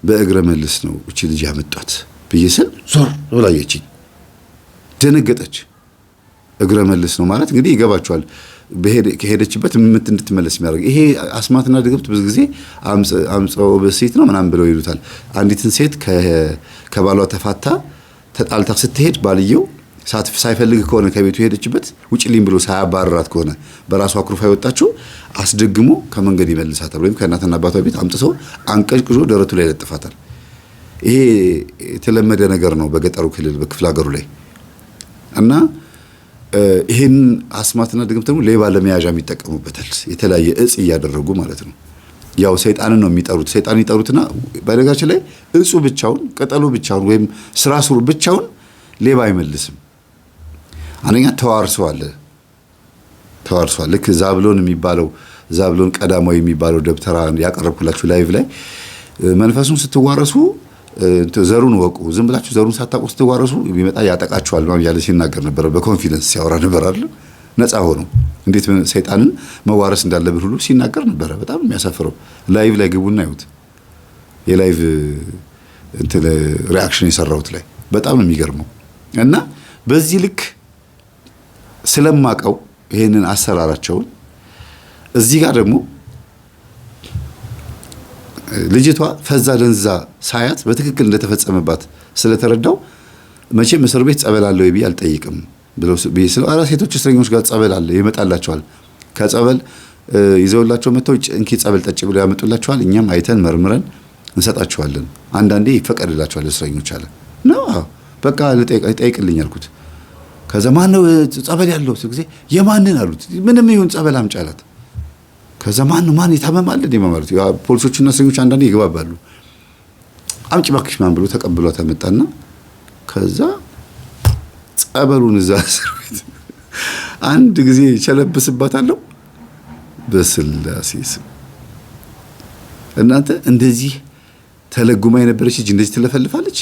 በእግረ መልስ ነው እቺ ልጅ ያመጣት ብዬ ስል ዞር ብላ አየችኝ፣ ደነገጠች። እግረ መልስ ነው ማለት እንግዲህ ይገባቸዋል። ከሄደችበት እንድትመለስ የሚያደርግ ይሄ አስማትና ድግምት ብዙ ጊዜ አምፀው በሴት ነው ምናምን ብለው ይሉታል። አንዲትን ሴት ከባሏ ተፋታ ተጣልታ ስትሄድ ባልየው ሳይፈልግ ከሆነ ከቤቱ ሄደችበት ውጭልኝ ብሎ ሳያባረራት ከሆነ በራሷ አኩርፋ የወጣችው አስደግሞ ከመንገድ ይመልሳታል። ወይም ከእናትና አባቷ ቤት አምጥቶ አንቀጭቅዞ ደረቱ ላይ ያለጥፋታል። ይሄ የተለመደ ነገር ነው በገጠሩ ክልል በክፍለ ሀገሩ ላይ እና ይሄን አስማትና ድግምት ደግሞ ሌባ ለመያዣ የሚጠቀሙበታል። የተለያየ እጽ እያደረጉ ማለት ነው። ያው ሰይጣንን ነው የሚጠሩት። ሰይጣን ይጠሩትና በነገራችን ላይ እጹ ብቻውን ቅጠሉ ብቻውን ወይም ስራ ስሩ ብቻውን ሌባ አይመልስም። አንደኛ ተዋርሷል። ልክ ዛብሎን የሚባለው ዛብሎን ቀዳማዊ የሚባለው ደብተራ ያቀረብኩላችሁ ላይቭ ላይ መንፈሱን ስትዋረሱ ዘሩን ወቁ፣ ዝም ብላችሁ ዘሩን ሳታውቁ ስትዋረሱ ቢመጣ ያጠቃችኋል ነው ያለ ሲናገር ነበር። በኮንፊደንስ ሲያወራ ነበር አይደል? ነፃ ሆኖ እንዴት ሰይጣንን መዋረስ እንዳለብን ሁሉ ሲናገር ነበር። በጣም የሚያሳፍረው ላይቭ ላይ ግቡና ይሁት የላይቭ ሪአክሽን የሰራሁት ላይ በጣም ነው የሚገርመው። እና በዚህ ልክ ስለማቀው ይሄንን አሰራራቸውን እዚህ ጋር ደግሞ ልጅቷ ፈዛ ደንዛ ሳያት በትክክል እንደተፈጸመባት ስለተረዳው መቼም እስር ቤት ጸበል አለው ይብይ አልጠይቅም ብለው ስለ ሴቶች እስረኞች ጋር ጸበል አለ ይመጣላቸዋል። ከጸበል ይዘውላቸው መተው እንኪ ጸበል ጠጭ ብለው ያመጡላቸዋል። እኛም አይተን መርምረን እንሰጣቸዋለን። አንዳንዴ ይፈቀድላቸዋል እስረኞች አለ ነው። በቃ ልጠይቅልኝ አልኩት። ከዛ ማን ነው ጸበል ያለው ጊዜ የማንን አሉት። ምንም ይሁን ጸበል አምጪ አላት። ከዛ ማን ይታመማል እንዴ ማለት ያ ፖሊሶችና እስረኞች አንዳንዴ ይገባባሉ። አምጪ እባክሽ ማን ብሎ ተቀብሏት አመጣና ከዛ ጸበሉን እዛ እስር ቤት አንድ ጊዜ ቸለብስባታለሁ። በስላሴ ስም እናንተ እንደዚህ ተለጉማ የነበረች ልጅ እንደዚህ ትለፈልፋለች።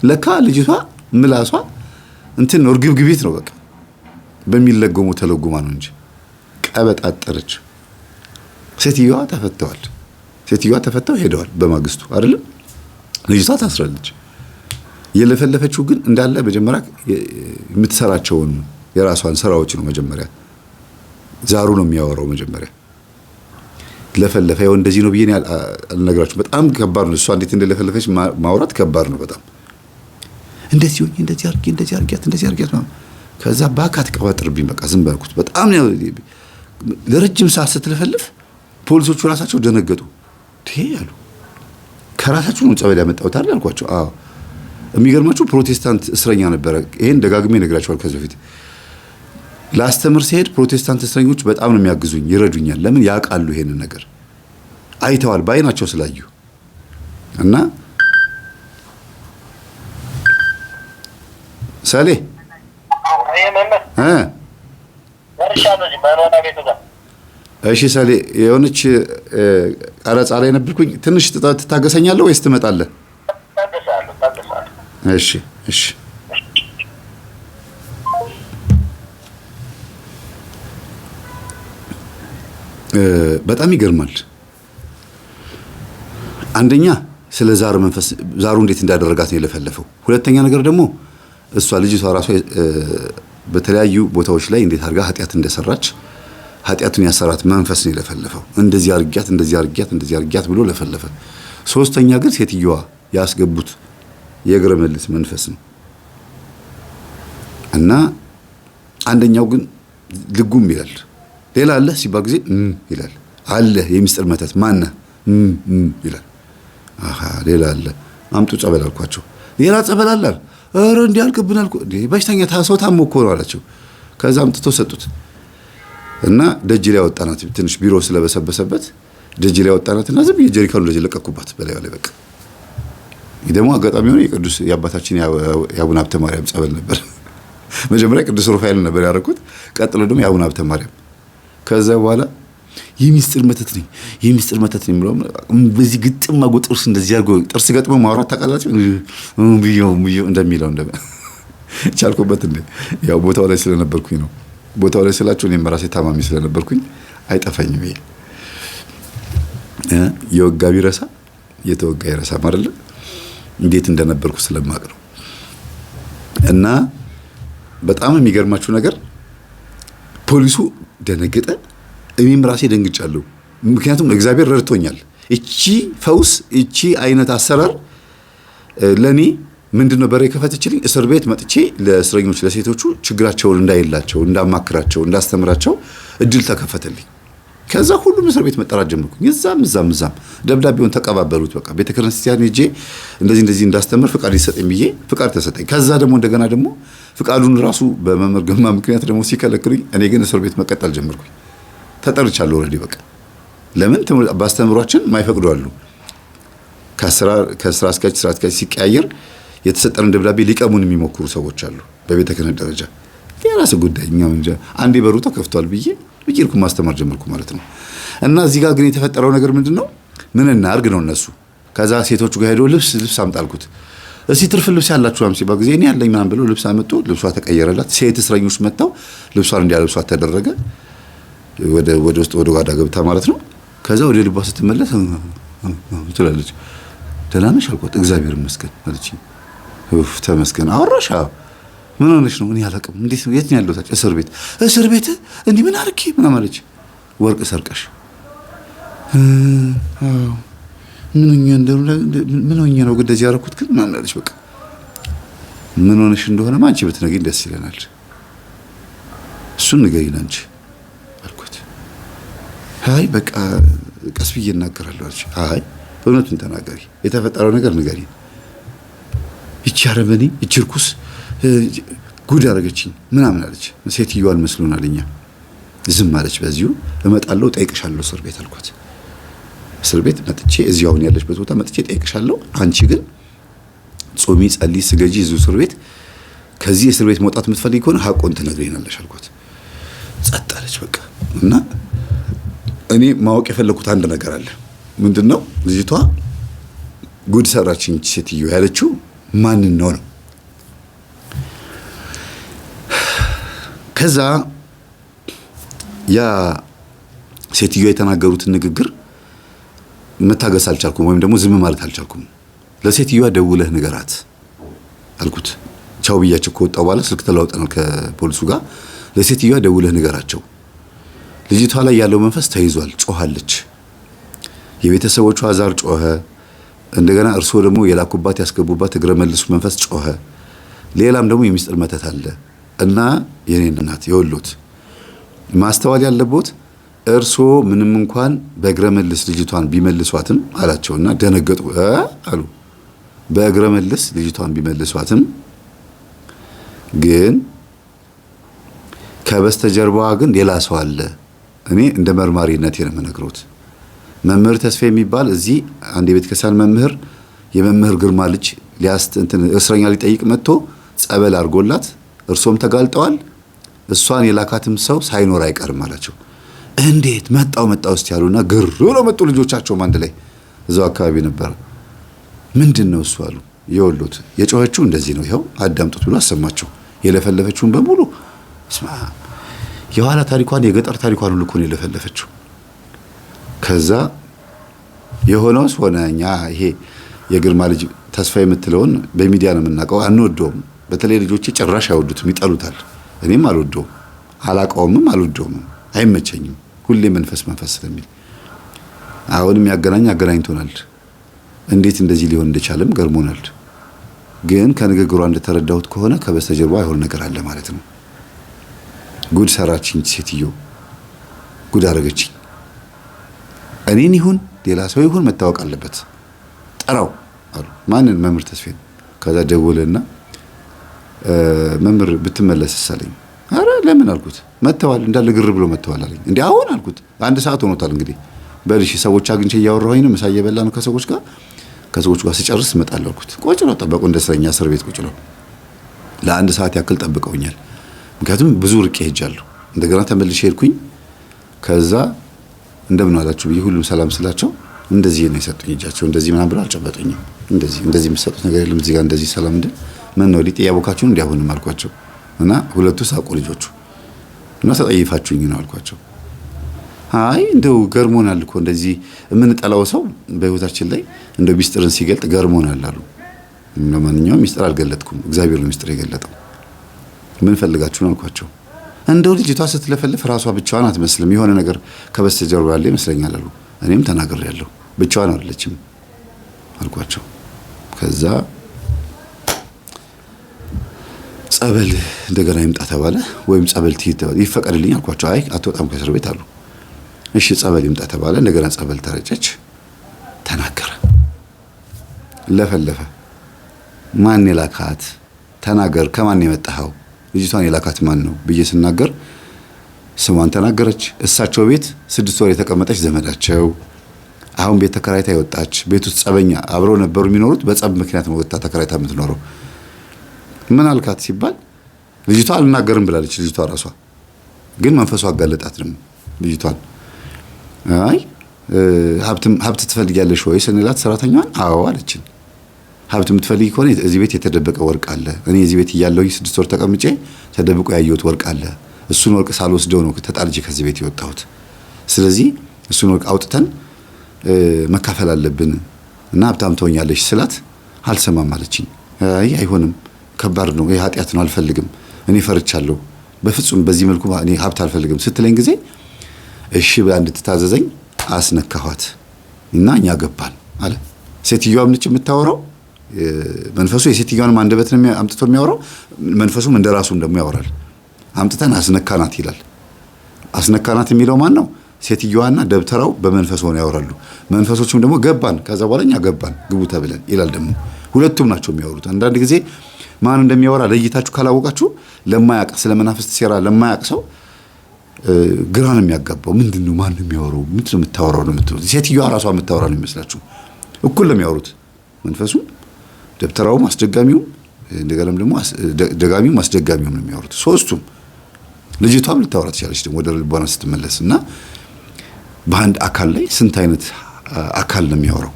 ለካ ልጅቷ ምላሷ እንትን ነው እርግብግቢት ነው። በቃ በሚለጎሙ ተለጉማ ነው እንጂ ቀበጣጠረች። ሴትዮዋ ተፈተው ሄደዋል በማግስቱ አይደለም። ልጅቷ ታስራለች። የለፈለፈችው ግን እንዳለ መጀመሪያ የምትሰራቸውን የራሷን ስራዎች ነው። መጀመሪያ ዛሩ ነው የሚያወራው። መጀመሪያ ለፈለፈ ያው እንደዚህ ነው ብዬ አልነግራችሁ። በጣም ከባድ ነው። እሷ እንዴት እንደለፈለፈች ማውራት ከባድ ነው በጣም። እንደዚህ ሆኜ እንደዚህ አርጊያት ነው። ከዛ ባካት ቀባጥርብኝ በቃ ዝም ባልኩት። በጣም ነው ለረጅም ሰዓት ስትለፈልፍ ፖሊሶቹ ራሳቸው ደነገጡ። ያሉ ከራሳቸው ነው ጸበል ያመጣሁት አይደል አልኳቸው። አዎ የሚገርማችሁ ፕሮቴስታንት እስረኛ ነበረ። ይሄን ደጋግሜ ነግራቸዋል ከዚህ በፊት ላስተምር ሲሄድ ፕሮቴስታንት እስረኞች በጣም ነው የሚያግዙኝ፣ ይረዱኛል። ለምን ያውቃሉ ይሄንን ነገር አይተዋል በአይናቸው ስላዩ። እና ሰሌ እሺ ሰሌ የሆነች ቀረጻ ላይ ነበርኩኝ። ትንሽ ትታገሰኛለህ ወይስ ትመጣለህ? እሺ በጣም ይገርማል። አንደኛ ስለ ዛር መንፈስ ዛሩ እንዴት እንዳደረጋት ነው የለፈለፈው። ሁለተኛ ነገር ደግሞ እሷ ልጅቷ ራሷ በተለያዩ ቦታዎች ላይ እንዴት አድርጋ ኃጢአት እንደሰራች ኃጢአቱን ያሰራት መንፈስ ነው የለፈለፈው። እንደዚህ አርጊያት ብሎ ለፈለፈ። ሶስተኛ ግን ሴትዮዋ ያስገቡት የእግረ መልስ መንፈስ ነው። እና አንደኛው ግን ልጉም ይላል። ሌላ አለ ሲባል ጊዜ ይላል አለ። የሚስጥር መተት ማነ ይላል። ሌላ አለ። አምጡ ጸበል አልኳቸው። ሌላ ጸበል አለ። ኧረ እንዲህ አልቅብናል እኮ በሽተኛ ሰው ታሞ እኮ ነው አላቸው። ከዛ አምጥቶ ሰጡት እና ደጅ ላይ አወጣናት። ትንሽ ቢሮ ስለበሰበሰበት ደጅ ላይ አወጣናትና ዝም የጀሪካኑ ደጅ ለቀኩባት በላዩ ላይ በቃ። ደግሞ አጋጣሚ ሆነ የቅዱስ የአባታችን የአቡነ ሀብተ ማርያም ጸበል ነበር። መጀመሪያ ቅዱስ ሩፋኤል ነበር ያደረኩት። ቀጥሎ ደግሞ የአቡነ ሀብተ ማርያም። ከዛ በኋላ የሚስጥር መተት ነኝ ብሎ በዚህ ግጥም አጎ ጥርስ እንደዚህ አድርጎ ጥርስ ገጥሞ ማውራት ታውቃላችሁ እንደሚለው ቻልኩበት እንዴ። ያው ቦታው ላይ ስለነበርኩኝ ነው። ቦታው ላይ ስላችሁ እኔም ራሴ ታማሚ ስለነበርኩኝ አይጠፋኝም። ይሄ የወጋ ቢረሳ የተወጋ ይረሳ አይደል? እንዴት እንደነበርኩ ስለማቅ ነው። እና በጣም የሚገርማችሁ ነገር ፖሊሱ ደነገጠ። እኔም ራሴ ደንግጫለሁ። ምክንያቱም እግዚአብሔር ረድቶኛል። እቺ ፈውስ እቺ አይነት አሰራር ለኔ ምንድነው በሬ ከፈተችልኝ። እስር ቤት መጥቼ ለእስረኞች ለሴቶቹ ችግራቸውን እንዳይላቸው እንዳማክራቸው እንዳስተምራቸው እድል ተከፈተልኝ። ከዛ ሁሉም እስር ቤት መጠራት ጀመርኩኝ። እዛም ደብዳቤውን ተቀባበሉት። በቃ ቤተክርስቲያን ሄጄ እንደዚህ እንዳስተምር ፍቃድ ይሰጠኝ ብዬ ፍቃድ ተሰጠኝ። ከዛ ደግሞ እንደገና ደግሞ ፍቃዱን ራሱ በመምህር ግርማ ምክንያት ደግሞ ሲከለክሉኝ እኔ ግን እስር ቤት መቀጠል ጀመርኩኝ። ተጠርቻለሁ ኦልሬዲ በቃ ለምን ባስተምሯችን ማይፈቅዱ አሉ። ከስራ አስኪያጅ ሲቀያየር የተሰጠን ደብዳቤ ሊቀሙን የሚሞክሩ ሰዎች አሉ በቤተ ክህነት ደረጃ። የራስ ጉዳይ እኛም እንጃ። አንዴ በሩ ተከፍቷል ብዬ ልጅርኩ ማስተማር ጀመርኩ ማለት ነው። እና እዚህ ጋር ግን የተፈጠረው ነገር ምንድነው? ምን እናርግ ነው እነሱ። ከዛ ሴቶቹ ጋር ሄዶ ልብስ አምጣልኩት። እስቲ ትርፍ ልብስ ያላችሁ አምጪ በጊዜ እኔ ያለኝ ምናምን ብለው ልብስ አመጡ። ልብሷ ተቀየረላት። ሴት እስረኞች መጣው ልብሷን እንዲያለብሷት ተደረገ። ወደ ውስጥ ወደ ጓዳ ገብታ ማለት ነው። ከዛ ወደ ልቧ ስትመለስ ትላለች። ደህና ነሽ አልኳት። እግዚአብሔር ይመስገን አለችኝ። ተመስገን አወራሽ? ምን ሆነሽ ነው? እኔ አላውቅም። እንዴት ነው? የት ነው ያለው? ታች እስር ቤት እንዲህ ምን አርኪ ምናምን አለች። ወርቅ ሰርቀሽ? አዎ ምን ሆኜ ነው እንደዚህ ያደረኩት ግን ምናምን አለች። በቃ ምን ሆነሽ እንደሆነማ አንቺ ብትነግሪኝ ደስ ይለናል። እሱን ንገሪኝ አንቺ አልኳት። አይ በቃ ቀስ ብዬ እናገራለሁ አለች። አይ እውነቱን ተናገሪ፣ የተፈጠረው ነገር ንገሪ። ይቺ አረመኔ ይቺ ርኩስ ጉድ አደረገችኝ ምናምን አለች። ሴትዮዋን መስሎናል እኛ። ዝም አለች። በዚሁ እመጣለሁ ጠይቅሻለሁ እስር ቤት አልኳት። እስር ቤት መጥቼ እዚሁ አሁን ያለችበት ቦታ መጥቼ ጠይቅሻለሁ። አንቺ ግን ጾሚ፣ ጸልይ፣ ስገጂ እዚሁ እስር ቤት። ከዚህ እስር ቤት መውጣት የምትፈልጊ ከሆነ ሀቁን ትነግሪናለሽ አልኳት። ጸጥ አለች በቃ። እና እኔ ማወቅ የፈለኩት አንድ ነገር አለ። ምንድነው? ልጅቷ ጉድ ሰራችኝ ሴትዮ ያለችው ማንን ነው? ከዛ ያ ሴትዮ የተናገሩትን ንግግር መታገስ አልቻልኩም፣ ወይም ደግሞ ዝም ማለት አልቻልኩም። ለሴትዮዋ ደውለህ ንገራት አልኩት። ቻው ብያቸው ከወጣው በኋላ ስልክ ተለዋውጠናል ከፖሊሱ ጋር። ለሴትዮዋ ደውለህ ንገራቸው፣ ልጅቷ ላይ ያለው መንፈስ ተይዟል፣ ጮሃለች። የቤተሰቦቿ ዛር ጮኸ። እንደገና እርሶ ደግሞ የላኩባት ያስገቡባት እግረ መልሱ መንፈስ ጮኸ። ሌላም ደግሞ የሚስጥር መተት አለ እና የኔን እናት የወሎት ማስተዋል ያለቦት እርሶ ምንም እንኳን በእግረ መልስ ልጅቷን ቢመልሷትም አላቸውና ደነገጡ። አሉ በእግረ መልስ ልጅቷን ቢመልሷትም ግን ከበስተጀርባዋ ግን ሌላ ሰው አለ። እኔ እንደ መርማሪነት የምነግሮት መምህር ተስፋ የሚባል እዚህ አንድ የቤተ ክርስቲያን መምህር የመምህር ግርማ ልጅ እስረኛ ሊጠይቅ መጥቶ ጸበል አድርጎላት እርሶም ተጋልጠዋል። እሷን የላካትም ሰው ሳይኖር አይቀርም አላቸው። እንዴት መጣው እስቲ ያሉና ግር ብለው መጡ። ልጆቻቸውም አንድ ላይ እዛው አካባቢ ነበር። ምንድነው እሱ አሉ። የወሎት የጮኸችው እንደዚህ ነው፣ ይኸው አዳምጡት ብሎ አሰማቸው። የለፈለፈችውን በሙሉ ስማ፣ የኋላ ታሪኳን የገጠር ታሪኳን ሁሉ እኮ ነው የለፈለፈችው። ከዛ የሆነውስ ሆነ። እኛ ይሄ የግርማ ልጅ ተስፋ የምትለውን በሚዲያ ነው የምናውቀው፣ አንወደውም። በተለይ ልጆቼ ጭራሽ አይወዱትም፣ ይጠሉታል። እኔም አልወደውም፣ አላውቀውምም፣ አልወደውም፣ አይመቸኝም። ሁሌ መንፈስ ስለሚል አሁንም አገናኝቶናል። እንዴት እንደዚህ ሊሆን እንደቻለም ገርሞናል። ግን ከንግግሯ እንደተረዳሁት ከሆነ ከበስተጀርባ አይሆን ነገር አለ ማለት ነው። ጉድ ሰራችኝ ሴትዮ፣ ጉድ አረገችኝ። እኔን ይሁን ሌላ ሰው ይሁን መታወቅ አለበት። ጠራው አሉ። ማንን? መምህር ተስፋዬን። ከዛ ደወለና መምህር ብትመለስ ሳለኝ፣ አረ ለምን አልኩት። መተዋል እንዳለ ግር ብሎ መተዋል አለኝ። እንዴ አሁን አልኩት። 1 ሰዓት ሆኖታል እንግዲህ። በልሽ ሰዎች አግኝቼ እያወራሁኝ ነው፣ ምሳ እየበላ ነው ከሰዎች ጋር ስጨርስ እመጣለሁ አልኩት። ቁጭ ነው ጠበቁ፣ እንደ እስረኛ እስር ቤት ቁጭ ነው። ለ1 ሰዓት ያክል ጠብቀውኛል። ምክንያቱም ብዙ ርቄ ሄጃለሁ። እንደገና ተመልሼ ሄድኩኝ። ከዛ እንደምን አላችሁ ብዬ ሁሉም ሰላም ስላቸው እንደዚህ ነው የሰጡኝ። እጃቸው እንደዚህ ምናምን ብለው አልጨበጡኝም። እንደዚህ የሚሰጡት ነገር የለም እዚህ ጋር እንደዚህ ሰላም እንደ ምን ነው ሊጥ ያቦካችሁን እንዲያሆንም አልኳቸው። እና ሁለቱ ሳቁ ልጆቹ። እና ተጠይፋችሁኝ ነው አልኳቸው። አይ እንደው ገርሞናል እኮ እንደዚህ የምንጠላው ሰው በህይወታችን ላይ እንደው ሚስጥርን ሲገልጥ ገርሞናል አሉ። ለማንኛውም ሚስጥር አልገለጥኩም፣ እግዚአብሔር ነው ሚስጥር የገለጠው። ምን ፈልጋችሁ ነው አልኳቸው። እንደው ልጅቷ ስትለፈልፍ ራሷ ብቻዋን አትመስልም፣ የሆነ ነገር ከበስተጀርባ ያለ ይመስለኛል አሉ። እኔም ተናግሬያለሁ፣ ብቻዋን አይደለችም አልኳቸው። ከዛ ጸበል እንደገና ይምጣ ተባለ፣ ወይም ጸበል ትሂድ ተባለ። ይፈቀድልኝ አልኳቸው። አይ አትወጣም ከእስር ቤት አሉ። እሺ ጸበል ይምጣ ተባለ። እንደገና ጸበል ተረጨች። ተናገረ፣ ለፈለፈ። ማን የላካት? ተናገር፣ ከማን የመጣኸው? ልጅቷን የላካት ማን ነው ብዬ ስናገር ስሟን ተናገረች። እሳቸው ቤት 6 ወር የተቀመጠች ዘመዳቸው አሁን ቤት ተከራይታ የወጣች ቤት ውስጥ ጸበኛ አብረው ነበሩ የሚኖሩት። በጸብ ምክንያት ነው ወጣ ተከራይታ የምትኖረው። ምን አልካት ሲባል ልጅቷ አልናገርም ብላለች። ልጅቷ ራሷ ግን መንፈሱ አጋለጣት ደግሞ ልጅቷን። አይ ሀብት ትፈልጊያለሽ ወይ ስንላት ሰራተኛዋን አዎ አለችን። ሀብት የምትፈልጊ ከሆነ እዚህ ቤት የተደበቀ ወርቅ አለ። እኔ እዚህ ቤት እያለሁኝ 6 ወር ተቀምጬ ተደብቆ ያየሁት ወርቅ አለ። እሱን ወርቅ ሳልወስደው ነው ተጣልጄ ከዚህ ቤት የወጣሁት። ስለዚህ እሱን ወርቅ አውጥተን መካፈል አለብን እና ሀብታም ትሆኛለሽ ስላት አልሰማም አለችኝ። አይ አይሆንም፣ ከባድ ነው፣ ይሄ ኃጢአት ነው፣ አልፈልግም፣ እኔ ፈርቻለሁ፣ በፍጹም በዚህ መልኩ እኔ ሀብት አልፈልግም ስትለኝ ጊዜ እሺ ብላ እንድትታዘዘኝ አስነካኋት እና እኛ ገባን አለ። ሴትዮዋም ነች የምታወራው። መንፈሱ የሴትዮዋንም አንደበት ነው አምጥቶ የሚያወራው። መንፈሱም እንደራሱም ደግሞ ያወራል። አምጥተን አስነካናት ይላል። አስነካናት የሚለው ማን ነው? ሴትዮዋና ደብተራው በመንፈስ ሆነው ያወራሉ። መንፈሶቹም ደግሞ ገባን፣ ከዛ በኋላ እኛ ገባን ግቡ ተብለን ይላል። ደግሞ ሁለቱም ናቸው የሚያወሩት። አንዳንድ ጊዜ ማን እንደሚያወራ ለይታችሁ ካላወቃችሁ ለማያውቅ ስለ መናፍስት ሴራ ለማያውቅ ሰው ግራ ነው የሚያጋባው። ምንድነው ማን ነው የሚያወራው? ምንድነው የምታወራው ነው የምትሉት። ሴትዮዋ ራሷ የምታወራ ነው የሚመስላችሁ። እኩል ነው የሚያወሩት። መንፈሱም ደብተራውም አስደጋሚውም እንደገናም ደግሞ ደጋሚውም አስደጋሚውም ነው የሚያወሩት ሶስቱም። ልጅቷም ልታወራ ትችላለች ደግሞ ወደ ልቧና ስትመለስ እና በአንድ አካል ላይ ስንት አይነት አካል ነው የሚያወራው።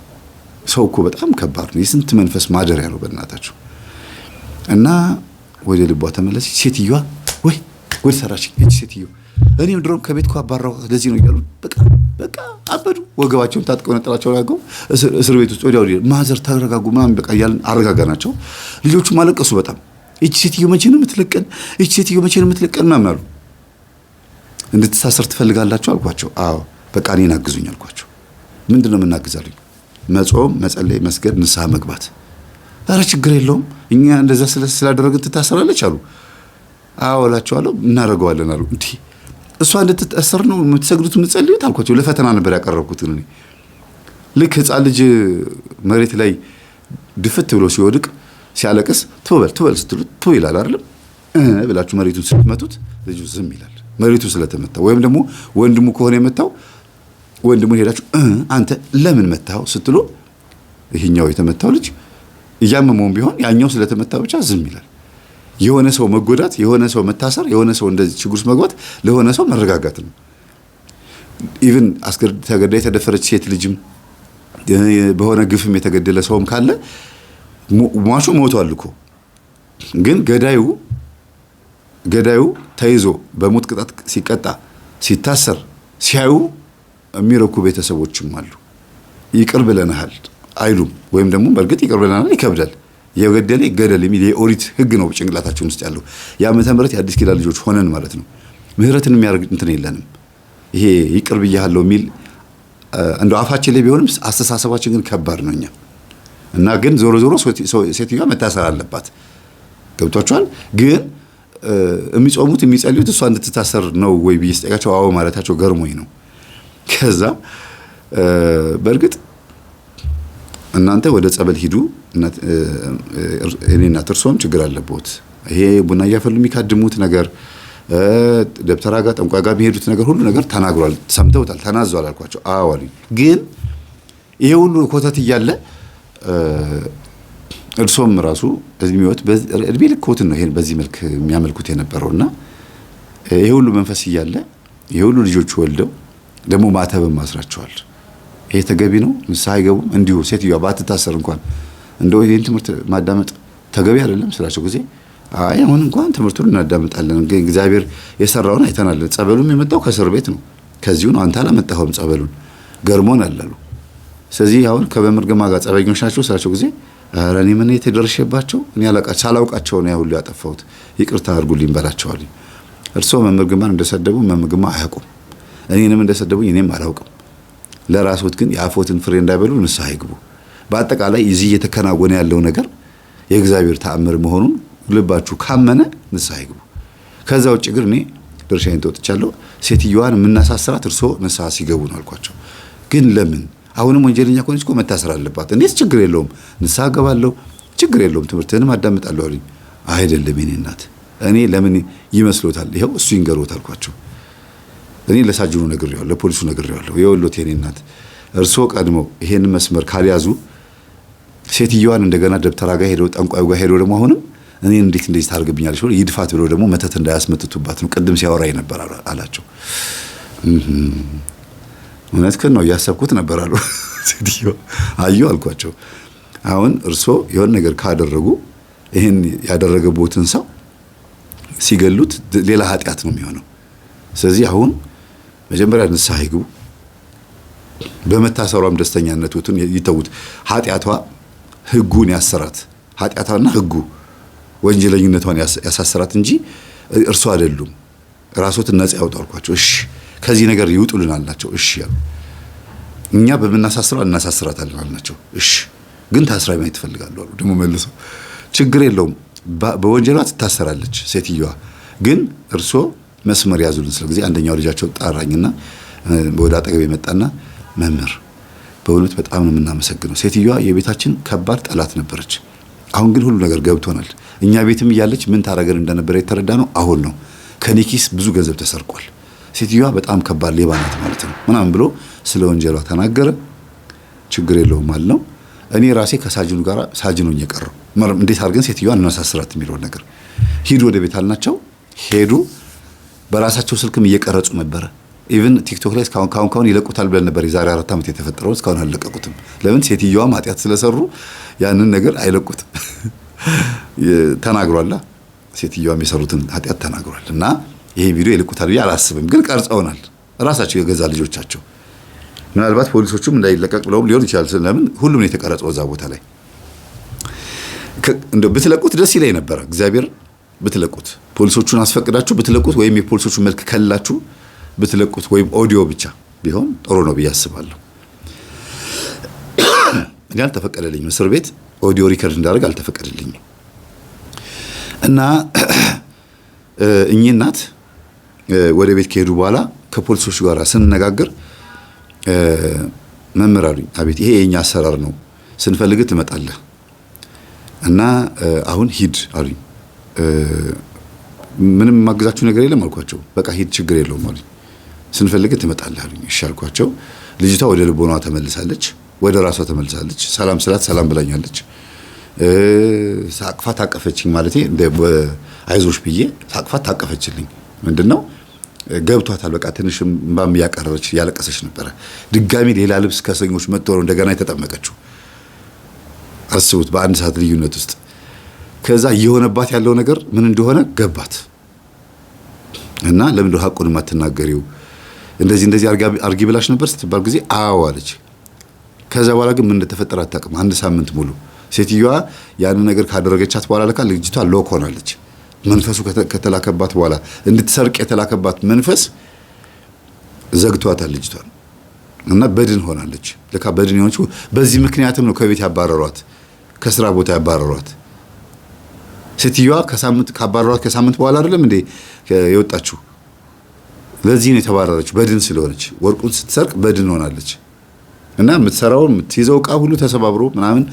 ሰው እኮ በጣም ከባድ ነው። የስንት መንፈስ ማደሪያ ነው በእናታችሁ። እና ወደ ልቧ ተመለሰች ሴትዮዋ። ወይ ጉድ ሰራች እቺ ሴትዮ። እኔም ድሮም ከቤት እኮ አባራው ለዚህ ነው እያሉ በቃ አበዱ። ወገባቸውን ታጥቀው ነጠላቸውን አድርገው እስር ቤት ውስጥ ወዲያው ማዘር ተረጋጉ ምናምን በቃ እያልን አረጋጋናቸው። ልጆቹም አለቀሱ በጣም። እቺ ሴትዮ መቼ ነው የምትለቀን? እቺ ሴትዮ መቼ ነው የምትለቀን? ምናምን አሉ። እንድትሳሰር ትፈልጋላችሁ አልኳቸው። አዎ በቃ እኔን አግዙኝ አልኳቸው። ምንድነው የምናግዛሉኝ? መጾም፣ መጸለይ፣ መስገድ፣ ንስሐ መግባት። ኧረ ችግር የለውም እኛ እንደዛ ስላደረግን ትታሰራለች አሉ። አዎ እላቸዋለሁ እናደርገዋለን አሉ። እንዴ እሷ እንድትታሰር ነው የምትሰግዱት የምትጸልዩት አልኳቸው። ለፈተና ነበር ያቀረብኩት እኔ። ልክ ሕፃን ልጅ መሬት ላይ ድፍት ብሎ ሲወድቅ ሲያለቅስ ትበል ስትሉት ቱ ይላል አይደለም? ብላችሁ መሬቱን ስትመቱት ልጁ ዝም ይላል። መሬቱ ስለተመታ ወይም ደግሞ ወንድሙ ከሆነ የመታው ወንድሙን ሄዳችሁ አንተ ለምን መታው ስትሉ ይሄኛው የተመታው ልጅ እያመመውም ቢሆን ያኛው ስለተመታ ብቻ ዝም ይላል። የሆነ ሰው መጎዳት፣ የሆነ ሰው መታሰር፣ የሆነ ሰው እንደዚህ ችግር ውስጥ መግባት ለሆነ ሰው መረጋጋት ነው። ኢቭን ተገዳ የተደፈረች ሴት ልጅም በሆነ ግፍም የተገደለ ሰውም ካለ ሟቹ ሞቷል እኮ ግን ገዳዩ ተይዞ በሞት ቅጣት ሲቀጣ ሲታሰር ሲያዩ የሚረኩ ቤተሰቦችም አሉ። ይቅር ብለናል አይሉም። ወይም ደግሞ በእርግጥ ይቅር ብለናል ይከብዳል። የገደለ ይገደል የሚል የኦሪት ሕግ ነው ጭንቅላታችን ውስጥ ያለው። የዓመተ ምህረት የአዲስ ኪዳን ልጆች ሆነን ማለት ነው። ምህረትን የሚያደርግ እንትን የለንም። ይሄ ይቅር ብያለሁ የሚል እንደው አፋችን ላይ ቢሆንም አስተሳሰባችን ግን ከባድ ነው እኛ እና ግን ዞሮ ሴትዮዋ መታሰር አለባት። ገብቷቸዋል። ግን የሚጾሙት የሚጸልዩት እሷ እንድትታሰር ነው ወይ ብዬ ስጠይቃቸው አዎ ማለታቸው ገርሞኝ ነው። ከዛ በእርግጥ እናንተ ወደ ጸበል ሂዱ፣ እኔና እርሶም ችግር አለበት። ይሄ ቡና እያፈሉ የሚካድሙት ነገር ደብተራ ጋር ጠንቋይ ጋር የሚሄዱት ነገር ሁሉ ነገር ተናግሯል፣ ሰምተውታል፣ ተናዟል አልኳቸው። አዎ አሉኝ። ግን ይሄ ሁሉ ኮተት እያለ እርሶም ራሱ እድሜ ልክዎትን ነው ይሄን በዚህ መልክ የሚያመልኩት የነበረውና ይሄ ሁሉ መንፈስ እያለ ይሄ ሁሉ ልጆች ወልደው ደግሞ ማተብም ማስራቸዋል። ይሄ ተገቢ ነው? ንስሐ አይገቡም? እንዲሁ ሴትዮዋ ባትታሰር እንኳን እንደው ይሄን ትምህርት ማዳመጥ ተገቢ አይደለም ስላቸው ጊዜ አይ አሁን እንኳን ትምህርቱን እናዳምጣለን፣ ግን እግዚአብሔር የሰራውን አይተናል። ጸበሉም የመጣው ከእስር ቤት ነው፣ ከዚሁ ነው። አንተ አላመጣኸውም ጸበሉን፣ ገርሞን አላሉ። ስለዚህ አሁን ከመምህር ግርማ ጋር ጸበኞች ናቸው ስላቸው ጊዜ ኧረ እኔ ምን የተደረሸባቸው እኔ ሳላውቃቸው ነው ሁሉ ያጠፋሁት፣ ይቅርታ አድርጉልኝ በላቸዋል። እርስዎ መምህር ግርማን እንደሰደቡ መምህር ግርማ አያውቁም፣ እኔንም እንደሰደቡኝ እኔም አላውቅም። ለራስዎት ግን የአፎትን ፍሬ እንዳይበሉ ንስሐ ይግቡ። በአጠቃላይ እዚህ እየተከናወነ ያለው ነገር የእግዚአብሔር ተአምር መሆኑን ልባችሁ ካመነ ንስሐ ይግቡ። ከዛ ውጭ ግን እኔ ድርሻዬን ተወጥቻለሁ። ሴትዮዋን የምናሳስራት እርስዎ ንስሐ ሲገቡ ነው አልኳቸው። ግን ለምን አሁንም ወንጀለኛ ከሆነች እኮ መታሰር አለባት። እንዴት? ችግር የለውም ንስሐ ገባለሁ፣ ችግር የለውም ትምህርትህንም አዳምጣለሁ አሉኝ። አይደለም የኔ እናት፣ እኔ ለምን ይመስሎታል? ይኸው እሱ ይንገሮት አልኳቸው። እኔ ለሳጅኑ ነግሬዋለሁ፣ ለፖሊሱ ነግሬዋለሁ። የወሎት የኔ እናት እርሶ ቀድመው ይሄን መስመር ካልያዙ ሴትዮዋን እንደገና ደብተራ ጋር ሄደው ጠንቋዩ ጋር ሄደው ደግሞ አሁንም እኔን እንዴት እንደዚህ ታርግብኛለሽ ብሎ ይድፋት ብለው ደግሞ መተት እንዳያስመትቱባት ነው ቅድም ሲያወራኝ ነበር አላቸው። እውነትህን ነው እያሰብኩት ነበር አሉ ሴትዮዋ። አዩ አልኳቸው። አሁን እርሶ የሆነ ነገር ካደረጉ ይሄን ያደረገቦትን ሰው ሲገሉት ሌላ ኃጢአት ነው የሚሆነው። ስለዚህ አሁን መጀመሪያ ንስሐ ይግቡ፣ በመታሰሯም ደስተኛነቱን ይተውት። ኃጢአቷ ህጉን ያሰራት፣ ኃጢአቷና ህጉ ወንጀለኝነቷን ያሳሰራት እንጂ እርሱ አይደሉም። ራስዎትን ነፃ ያውጡ አልኳቸው። እሺ ከዚህ ነገር ይውጡልን አልናቸው። እሺ ያሉ እኛ በመናሳስረው እናሳስራታለን አልናቸው። እሺ ግን ታስራ ማየት ይፈልጋሉ አሉ። ደግሞ መልሰው ችግር የለውም በወንጀሏ ትታሰራለች ሴትዮዋ፣ ግን እርሶ መስመር ያዙልን። ስለዚህ አንደኛው ልጃቸው ጣራኝና ወደ አጠገብ የመጣና መምህር በእውነት በጣም ነው የምናመሰግነው። ሴትዮዋ የቤታችን ከባድ ጠላት ነበረች። አሁን ግን ሁሉ ነገር ገብቶናል። እኛ ቤትም እያለች ምን ታረገን እንደነበረ የተረዳ ነው አሁን ነው። ከኔ ኪስ ብዙ ገንዘብ ተሰርቋል። ሴትዮዋ በጣም ከባድ ሌባ ናት ማለት ነው ምናምን ብሎ ስለ ወንጀሏ ተናገረ። ችግር የለውም ማለት ነው። እኔ ራሴ ከሳጅኑ ጋር ሳጅኑኝ የቀረው እንዴት አድርገን ሴትዮዋን እናሳስራት የሚለውን ነገር ሂዱ ወደ ቤት አልናቸው። ሄዱ። በራሳቸው ስልክም እየቀረጹ ነበረ። ኢቭን ቲክቶክ ላይ ካሁን ይለቁታል ብለን ነበር። የዛሬ 4 ዓመት የተፈጠረው እስካሁን አልለቀቁትም። ለምን? ሴትዮዋም ኃጢአት ስለሰሩ ያንን ነገር አይለቁትም። ተናግሯላ፣ ሴትዮዋም የሰሩትን ኃጢአት ተናግሯል። እና ይሄ ቪዲዮ ይለቁታል ብዬ አላስብም፣ ግን ቀርጸውናል ራሳቸው የገዛ ልጆቻቸው። ምናልባት ፖሊሶቹም እንዳይለቀቅ ብለውም ሊሆን ይችላል። ለምን? ሁሉም ነው የተቀረጸው እዛ ቦታ ላይ። እንደው ብትለቁት ደስ ይለኝ ነበረ። እግዚአብሔር ብትለቁት፣ ፖሊሶቹን አስፈቅዳችሁ ብትለቁት፣ ወይም የፖሊሶቹ መልክ ከላችሁ ብትለቁት፣ ወይም ኦዲዮ ብቻ ቢሆን ጥሩ ነው ብዬ አስባለሁ። እኔ አልተፈቀደልኝም፣ እስር ቤት ኦዲዮ ሪከርድ እንዳደርግ አልተፈቀደልኝም። እና እኚህ እናት ወደ ቤት ከሄዱ በኋላ ከፖሊሶቹ ጋር ስንነጋገር መምህር አሉኝ። አቤት፣ ይሄ የኛ አሰራር ነው፣ ስንፈልግ ትመጣለህ እና አሁን ሂድ አሉኝ። ምንም ማግዛችሁ ነገር የለም አልኳቸው። በቃ ሂድ ችግር የለውም አሉኝ። ስንፈልግ ትመጣለህ አሉኝ። እሺ አልኳቸው። ልጅቷ ወደ ልቦናዋ ተመልሳለች፣ ወደ ራሷ ተመልሳለች። ሰላም ስላት ሰላም ብላኛለች። ሳቅፋት ታቀፈችኝ። ማለቴ እንደ አይዞሽ ብዬ ሳቅፋት ታቀፈችልኝ። ምንድነው ገብቷታል። በቃ ትንሽ እንባም ያቀረረች ያለቀሰች ነበረ። ድጋሚ ሌላ ልብስ ከሰኞች መጥቶ ነው እንደገና የተጠመቀችው። አስቡት፣ በአንድ ሰዓት ልዩነት ውስጥ። ከዛ እየሆነባት ያለው ነገር ምን እንደሆነ ገባት እና ለምን ነው ሐቁን ማትናገሪው? እንደዚህ አርጊ ብላሽ ነበር ስትባል ጊዜ አዎ አለች። ከዛ በኋላ ግን ምን እንደተፈጠረ አታውቅም። አንድ ሳምንት ሙሉ ሴትዮዋ ያንን ነገር ካደረገቻት በኋላ ለካ ልጅቷ ሎክ ሆናለች። መንፈሱ ከተላከባት በኋላ እንድትሰርቅ የተላከባት መንፈስ ዘግቷታል ልጅቷን እና በድን ሆናለች። ለካ በድን የሆነችው በዚህ ምክንያትም ነው ከቤት ያባረሯት፣ ከስራ ቦታ ያባረሯት። ሴትዮዋ ከሳምንት በኋላ አይደለም እንዴ የወጣችው? ለዚህ ነው የተባረረችው፣ በድን ስለሆነች። ወርቁን ስትሰርቅ በድን ሆናለች እና የምትሰራው የምትይዘው ዕቃ ሁሉ ተሰባብሮ ምናምን።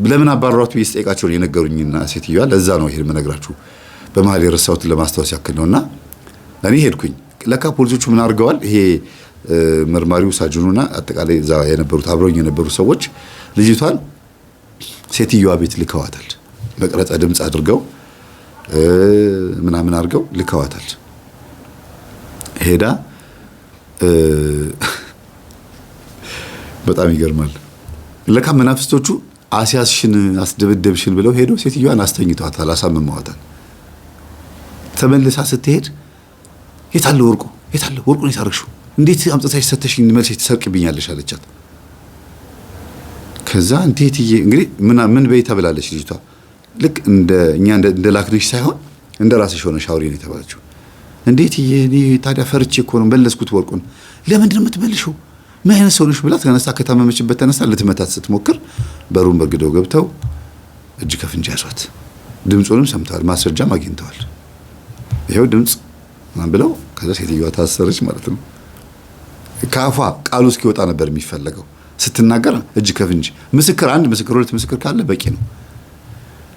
ለምን አባረሯት ብዬ ስጠይቃቸው ነው የነገሩኝና ሴትዮዋ ለዛ ነው ይሄን የምነግራችሁ። በመሀል የረሳሁትን ለማስታወስ ያክል ነውና እኔ ሄድኩኝ። ለካ ፖሊሶቹ ምን አድርገዋል? ይሄ መርማሪው ሳጅኑና አጠቃላይ እዛ የነበሩት አብረውኝ የነበሩ ሰዎች ልጅቷን ሴትዮዋ ቤት ልከዋታል። መቅረጸ ድምፅ አድርገው ምናምን አድርገው ልከዋታል። ሄዳ በጣም ይገርማል። ለካ መናፍስቶቹ አስያዝሽን አስደበደብሽን ብለው ሄደው ሴትዮዋን አስተኝቷታል፣ አሳምመዋታል። ተመልሳ ስትሄድ የታለ ወርቁ? የታለ ወርቁን የታረግሽው? እንዴት አምጥተሽ ሰተሽኝ መልሰሽ ትሰርቅብኛለሽ አለቻት። ከዛ እንዴት እንግዲህ ምን በይ ተብላለች ልጅቷ። ልክ እኛ እንደ ላክንሽ ሳይሆን እንደ ራስሽ ሆነሽ አውሪ ነው የተባለችው። እንዴት እኔ ታዲያ ፈርቼ እኮ ነው መለስኩት ወርቁን። ለምንድን ነው የምትመልሺው? ምን አይነት ሰው ነሽ ብላ ተነሳ። ከታመመችበት ተነሳ ልትመታት ስትሞክር በሩን በግደው ገብተው እጅ ከፍንጅ ያዟት። ድምፁንም ሰምተዋል፣ ማስረጃም አግኝተዋል። ይሄው ድምፅ ማን ብለው ከዛ ሴትዮዋ ታሰረች ማለት ነው። ካፏ ቃሉ እስኪወጣ ነበር የሚፈለገው። ስትናገር እጅ ከፍንጅ ምስክር፣ አንድ ምስክር ሁለት ምስክር ካለ በቂ ነው።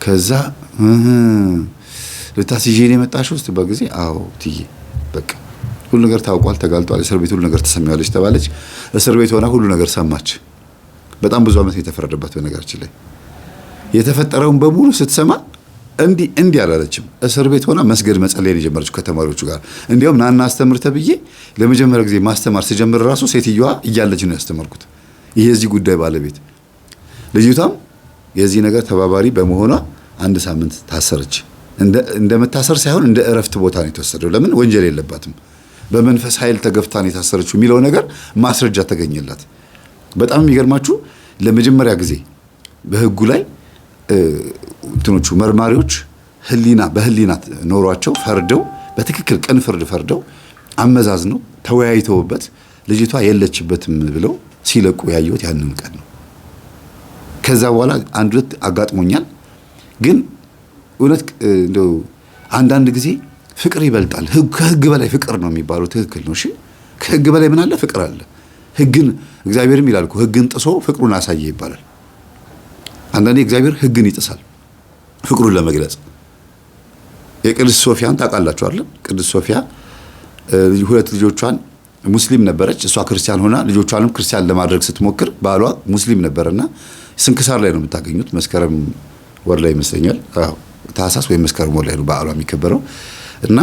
ከዛ ልታስይዤ ነው የመጣሽው ስትባል ጊዜ አዎ ትዬ በቃ ሁሉ ነገር ታውቋል፣ ተጋልጧል፣ እስር ቤት ሁሉ ነገር ተሰሚያለች ተባለች። እስር ቤት ሆና ሁሉ ነገር ሰማች። በጣም ብዙ ዓመት የተፈረደባት በነገራችን ላይ የተፈጠረውን በሙሉ ስትሰማ እንዲህ አላለችም። እስር ቤት ሆና መስገድ መጸለይን የጀመረችው ከተማሪዎቹ ጋር። እንዲያውም ናና አስተምር ተብዬ ለመጀመሪያ ጊዜ ማስተማር ስጀምር ራሱ ሴትዮዋ እያለች ነው ያስተማርኩት። ይሄ የዚህ ጉዳይ ባለቤት ልጅቷም የዚህ ነገር ተባባሪ በመሆኗ 1 ሳምንት ታሰረች። እንደመታሰር ሳይሆን እንደ እረፍት ቦታ ነው የተወሰደው። ለምን ወንጀል የለባትም። በመንፈስ ኃይል ተገፍታ ነው የታሰረችው የሚለው ነገር ማስረጃ ተገኘላት። በጣም የሚገርማችሁ ለመጀመሪያ ጊዜ በህጉ ላይ እንትኖቹ መርማሪዎች በህሊና ኖሯቸው ፈርደው በትክክል ቅን ፍርድ ፈርደው አመዛዝነው ተወያይተውበት ልጅቷ የለችበትም ብለው ሲለቁ ያየሁት ያንን ቀን ነው። ከዛ በኋላ አንድ ሁለት አጋጥሞኛል። ግን እውነት እንደው አንዳንድ ጊዜ ፍቅር ይበልጣል። ከህግ በላይ ፍቅር ነው የሚባለው ትክክል ነው። እሺ ከህግ በላይ ምን አለ? ፍቅር አለ። ህግን እግዚአብሔርም ይላል እኮ ህግን ጥሶ ፍቅሩን አሳየ ይባላል። አንዳንዴ እግዚአብሔር ህግን ይጥሳል ፍቅሩን ለመግለጽ። የቅድስት ሶፊያን ታውቃላችሁ አይደል? ቅድስት ሶፊያ ሁለት ልጆቿን ሙስሊም ነበረች። እሷ ክርስቲያን ሆና ልጆቿንም ክርስቲያን ለማድረግ ስትሞክር ባሏ ሙስሊም ነበርና ስንክሳር ላይ ነው የምታገኙት። መስከረም ወር ላይ ይመስለኛል። አዎ ታህሳስ ወይም መስከረም ወር ላይ ነው በዓሏ የሚከበረው። እና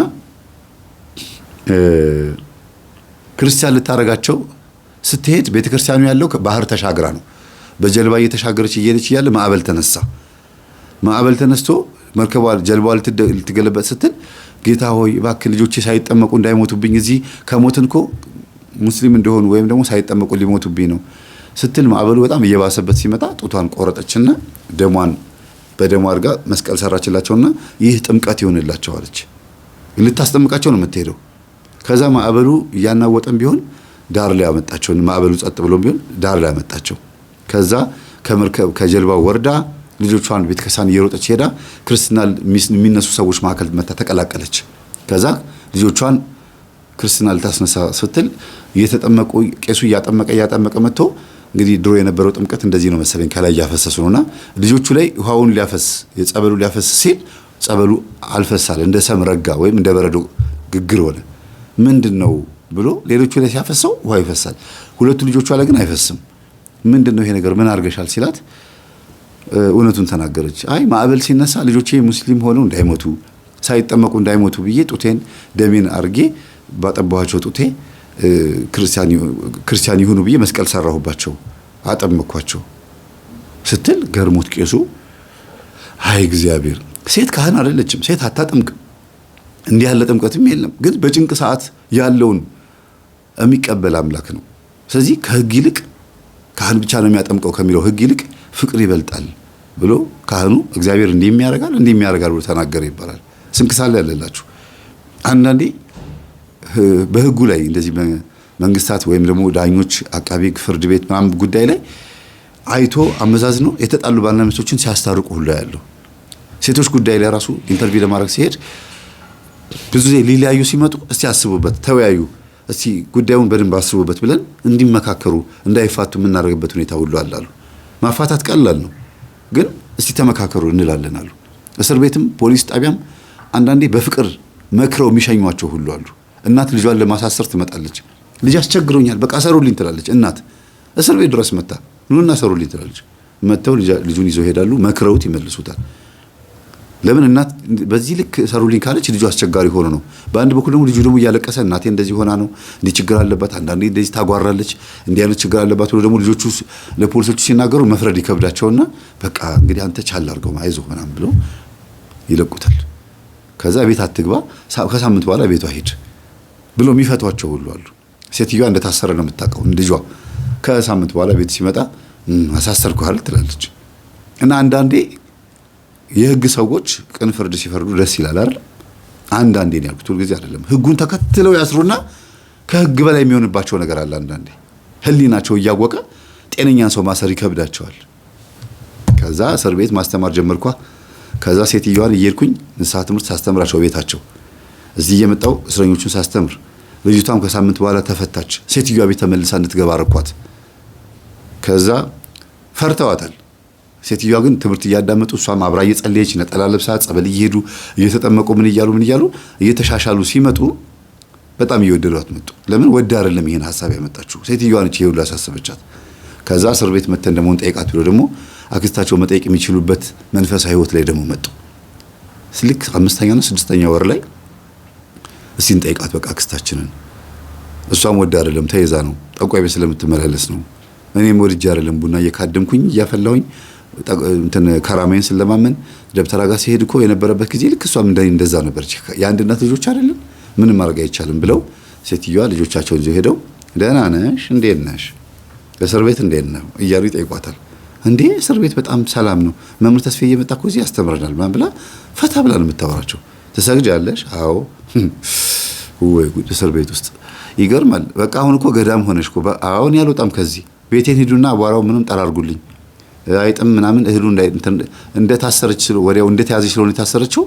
ክርስቲያን ልታረጋቸው ስትሄድ ቤተክርስቲያኑ ያለው ባህር ተሻግራ ነው። በጀልባ እየተሻገረች እየሄደች እያለ ማዕበል ተነሳ። ማዕበል ተነስቶ መርከቧ ጀልባዋ ልትገለበጥ ስትል ጌታ ሆይ እባክህ ልጆቼ ሳይጠመቁ እንዳይሞቱብኝ፣ እዚህ ከሞትን እኮ ሙስሊም እንደሆኑ ወይም ደግሞ ሳይጠመቁ ሊሞቱብኝ ነው ስትል ማዕበሉ በጣም እየባሰበት ሲመጣ ጡቷን ቆረጠችና በደሟ አድርጋ መስቀል ሰራችላቸውና ይህ ጥምቀት ይሆንላቸው አለች። ልታስጠምቃቸው ነው የምትሄደው። ከዛ ማዕበሉ እያናወጠም ቢሆን ዳር ላይ አመጣቸው። ማዕበሉ ጸጥ ብሎም ቢሆን ዳር ላይ አመጣቸው። ከዛ ከጀልባው ወርዳ ልጆቿን ቤተክርስቲያን እየሮጠች ሄዳ ክርስትና የሚነሱ ሰዎች መካከል መታ ተቀላቀለች። ከዛ ልጆቿን ክርስትና ልታስነሳ ስትል እየተጠመቁ ቄሱ እያጠመቀ መጥቶ እንግዲህ ድሮ የነበረው ጥምቀት እንደዚህ ነው መሰለኝ ከላይ እያፈሰሱ ነውና ልጆቹ ላይ ውሃውን የጸበሉ ሊያፈስ ሲል ጸበሉ አልፈሳል፣ እንደ ሰም ረጋ ወይም እንደ በረዶ ግግር ሆነ። ምንድነው ብሎ ሌሎቹ ላይ ሲያፈሰው ውሃ ይፈሳል፣ ሁለቱ ልጆቿ ላይ ግን አይፈስም። ምንድነው ይሄ ነገር ምን አርገሻል ሲላት እውነቱን ተናገረች። አይ ማዕበል ሲነሳ ልጆቼ ሙስሊም ሆነው እንዳይሞቱ ሳይጠመቁ እንዳይሞቱ ብዬ ጡቴን ደሜን አርጌ ባጠባኋቸው ጡቴ ክርስቲያን ይሁኑ ብዬ መስቀል ሰራሁባቸው አጠመኳቸው ስትል ገርሞት ቄሱ አይ እግዚአብሔር ሴት ካህን አይደለችም፣ ሴት አታጠምቅም፣ እንዲህ ያለ ጥምቀትም የለም። ግን በጭንቅ ሰዓት ያለውን የሚቀበል አምላክ ነው። ስለዚህ ከህግ ይልቅ ካህን ብቻ ነው የሚያጠምቀው ከሚለው ህግ ይልቅ ፍቅር ይበልጣል ብሎ ካህኑ እግዚአብሔር እንዲህ የሚያደርጋል ብሎ ተናገረ ይባላል። ስንክሳር ላይ ያለላችሁ አንዳንዴ በህጉ ላይ እንደዚህ መንግስታት ወይም ደግሞ ዳኞች፣ አቃቤ ፍርድ ቤት ምናምን ጉዳይ ላይ አይቶ አመዛዝኖ የተጣሉ ባልና ሚስቶችን ሲያስታርቁ ሁሉ ያለው ሴቶች ጉዳይ ላይ ራሱ ኢንተርቪው ለማድረግ ሲሄድ ብዙ ጊዜ ሊለያዩ ሲመጡ እስቲ አስቡበት፣ ተወያዩ፣ እስቲ ጉዳዩን በደንብ አስቡበት ብለን እንዲመካከሩ እንዳይፋቱ የምናደርግበት ሁኔታ ሁሉ አላሉ። ማፋታት ቀላል ነው፣ ግን እስቲ ተመካከሩ እንላለን አሉ። እስር ቤትም ፖሊስ ጣቢያም አንዳንዴ በፍቅር መክረው የሚሸኟቸው ሁሉ አሉ። እናት ልጇን ለማሳሰር ትመጣለች። ልጅ አስቸግሮኛል በቃ ሰሩልኝ ትላለች። እናት እስር ቤት ድረስ መጣ ኑና ሰሩልኝ ትላለች። መተው ልጁን ይዘው ሄዳሉ፣ መክረውት ይመልሱታል። ለምን እናት በዚህ ልክ ሰሩልኝ ካለች ልጁ አስቸጋሪ ሆኖ ነው። በአንድ በኩል ደግሞ ልጁ ደግሞ እያለቀሰ እናቴ እንደዚህ ሆና ነው እንዲህ ችግር አለባት፣ አንዳንዴ እንደዚህ ታጓራለች፣ እንዲህ አይነት ችግር አለባት ብሎ ደግሞ ልጆቹ ለፖሊሶቹ ሲናገሩ መፍረድ ይከብዳቸውና በቃ እንግዲህ አንተ ቻል አድርገው አይዞህ ምናምን ብሎ ይለቁታል። ከዛ ቤት አትግባ፣ ከሳምንት በኋላ ቤቷ ሂድ ብሎ የሚፈቷቸው ሁሉ አሉ። ሴትዮዋ እንደታሰረ ነው የምታውቀው ልጇ። ከሳምንት በኋላ ቤት ሲመጣ አሳሰርኩሃል ትላለች። እና አንዳንዴ የህግ ሰዎች ቅን ፍርድ ሲፈርዱ ደስ ይላል አይደል? አንዳንዴ ነው ያልኩት፣ ሁልጊዜ አይደለም። ህጉን ተከትለው ያስሩና ከህግ በላይ የሚሆንባቸው ነገር አለ። አንዳንዴ ህሊናቸው እያወቀ ጤነኛን ሰው ማሰር ይከብዳቸዋል። ከዛ እስር ቤት ማስተማር ጀመርኳ። ከዛ ሴትዮዋን እየሄድኩኝ ንስሐ ትምህርት ሳስተምራቸው ቤታቸው እዚህ እየመጣው እስረኞቹን ሳስተምር ልጅቷም ከሳምንት በኋላ ተፈታች። ሴትዮዋ ቤት ተመልሳ እንድትገባ አረኳት። ከዛ ፈርተዋታል። ሴትዮዋ ግን ትምህርት እያዳመጡ እሷም አብራ እየጸለየች ነጠላ ለብሳ ጸበል እየሄዱ እየተጠመቁ ምን እያሉ እየተሻሻሉ ሲመጡ በጣም እየወደዷት መጡ። ለምን ወደ አይደለም ይሄን ሐሳብ ያመጣችው ሴትዮዋ ነች ይሄ ሁሉ ያሳሰበቻት። ከዛ እስር ቤት መተን ደግሞ እንጠይቃት ብሎ ደግሞ አክስታቸው መጠየቅ የሚችሉበት መንፈሳዊ ህይወት ላይ ደግሞ መጡ። ስልክ 5ኛና 6ኛ ወር ላይ እስቲ እንጠይቃት በቃ አክስታችንን። እሷም ወደ አይደለም ተይዛ ነው ጠቋይ ቤት ስለምትመላለስ ነው። እኔም ወድጄ አይደለም ቡና እየካደምኩኝ እያፈላሁኝ እንትን ከራማይን ስለማመን ደብተራ ጋር ሲሄድ እኮ የነበረበት ጊዜ ልክ እሷም እንደዛ ነበረች። የአንድነት ልጆች አይደለም ምንም ማድረግ አይቻልም ብለው ሴትዮዋ ልጆቻቸውን ይዘው ሄደው ደህና ነሽ እንዴት ነሽ እስር ቤት እንዴት ነው እያሉ ይጠይቋታል። እንዴ እስር ቤት በጣም ሰላም ነው መምህር ተስፋዬ እየመጣ እኮ እዚህ ያስተምረናል ማን ብላ ፈታ ብላ ነው የምታወራቸው። ትሰግጃለሽ? አዎ። ወይ ጉድ እስር ቤት ውስጥ ይገርማል። በቃ አሁን እኮ ገዳም ሆነሽ እኮ አሁን ያልወጣም ከዚህ ቤቴን ሂዱና አቧራው ምንም ጠራርጉልኝ አይጥም ምናምን እህሉ እንደታሰረች ወዲያው እንደተያዘች ስለሆነ የታሰረችው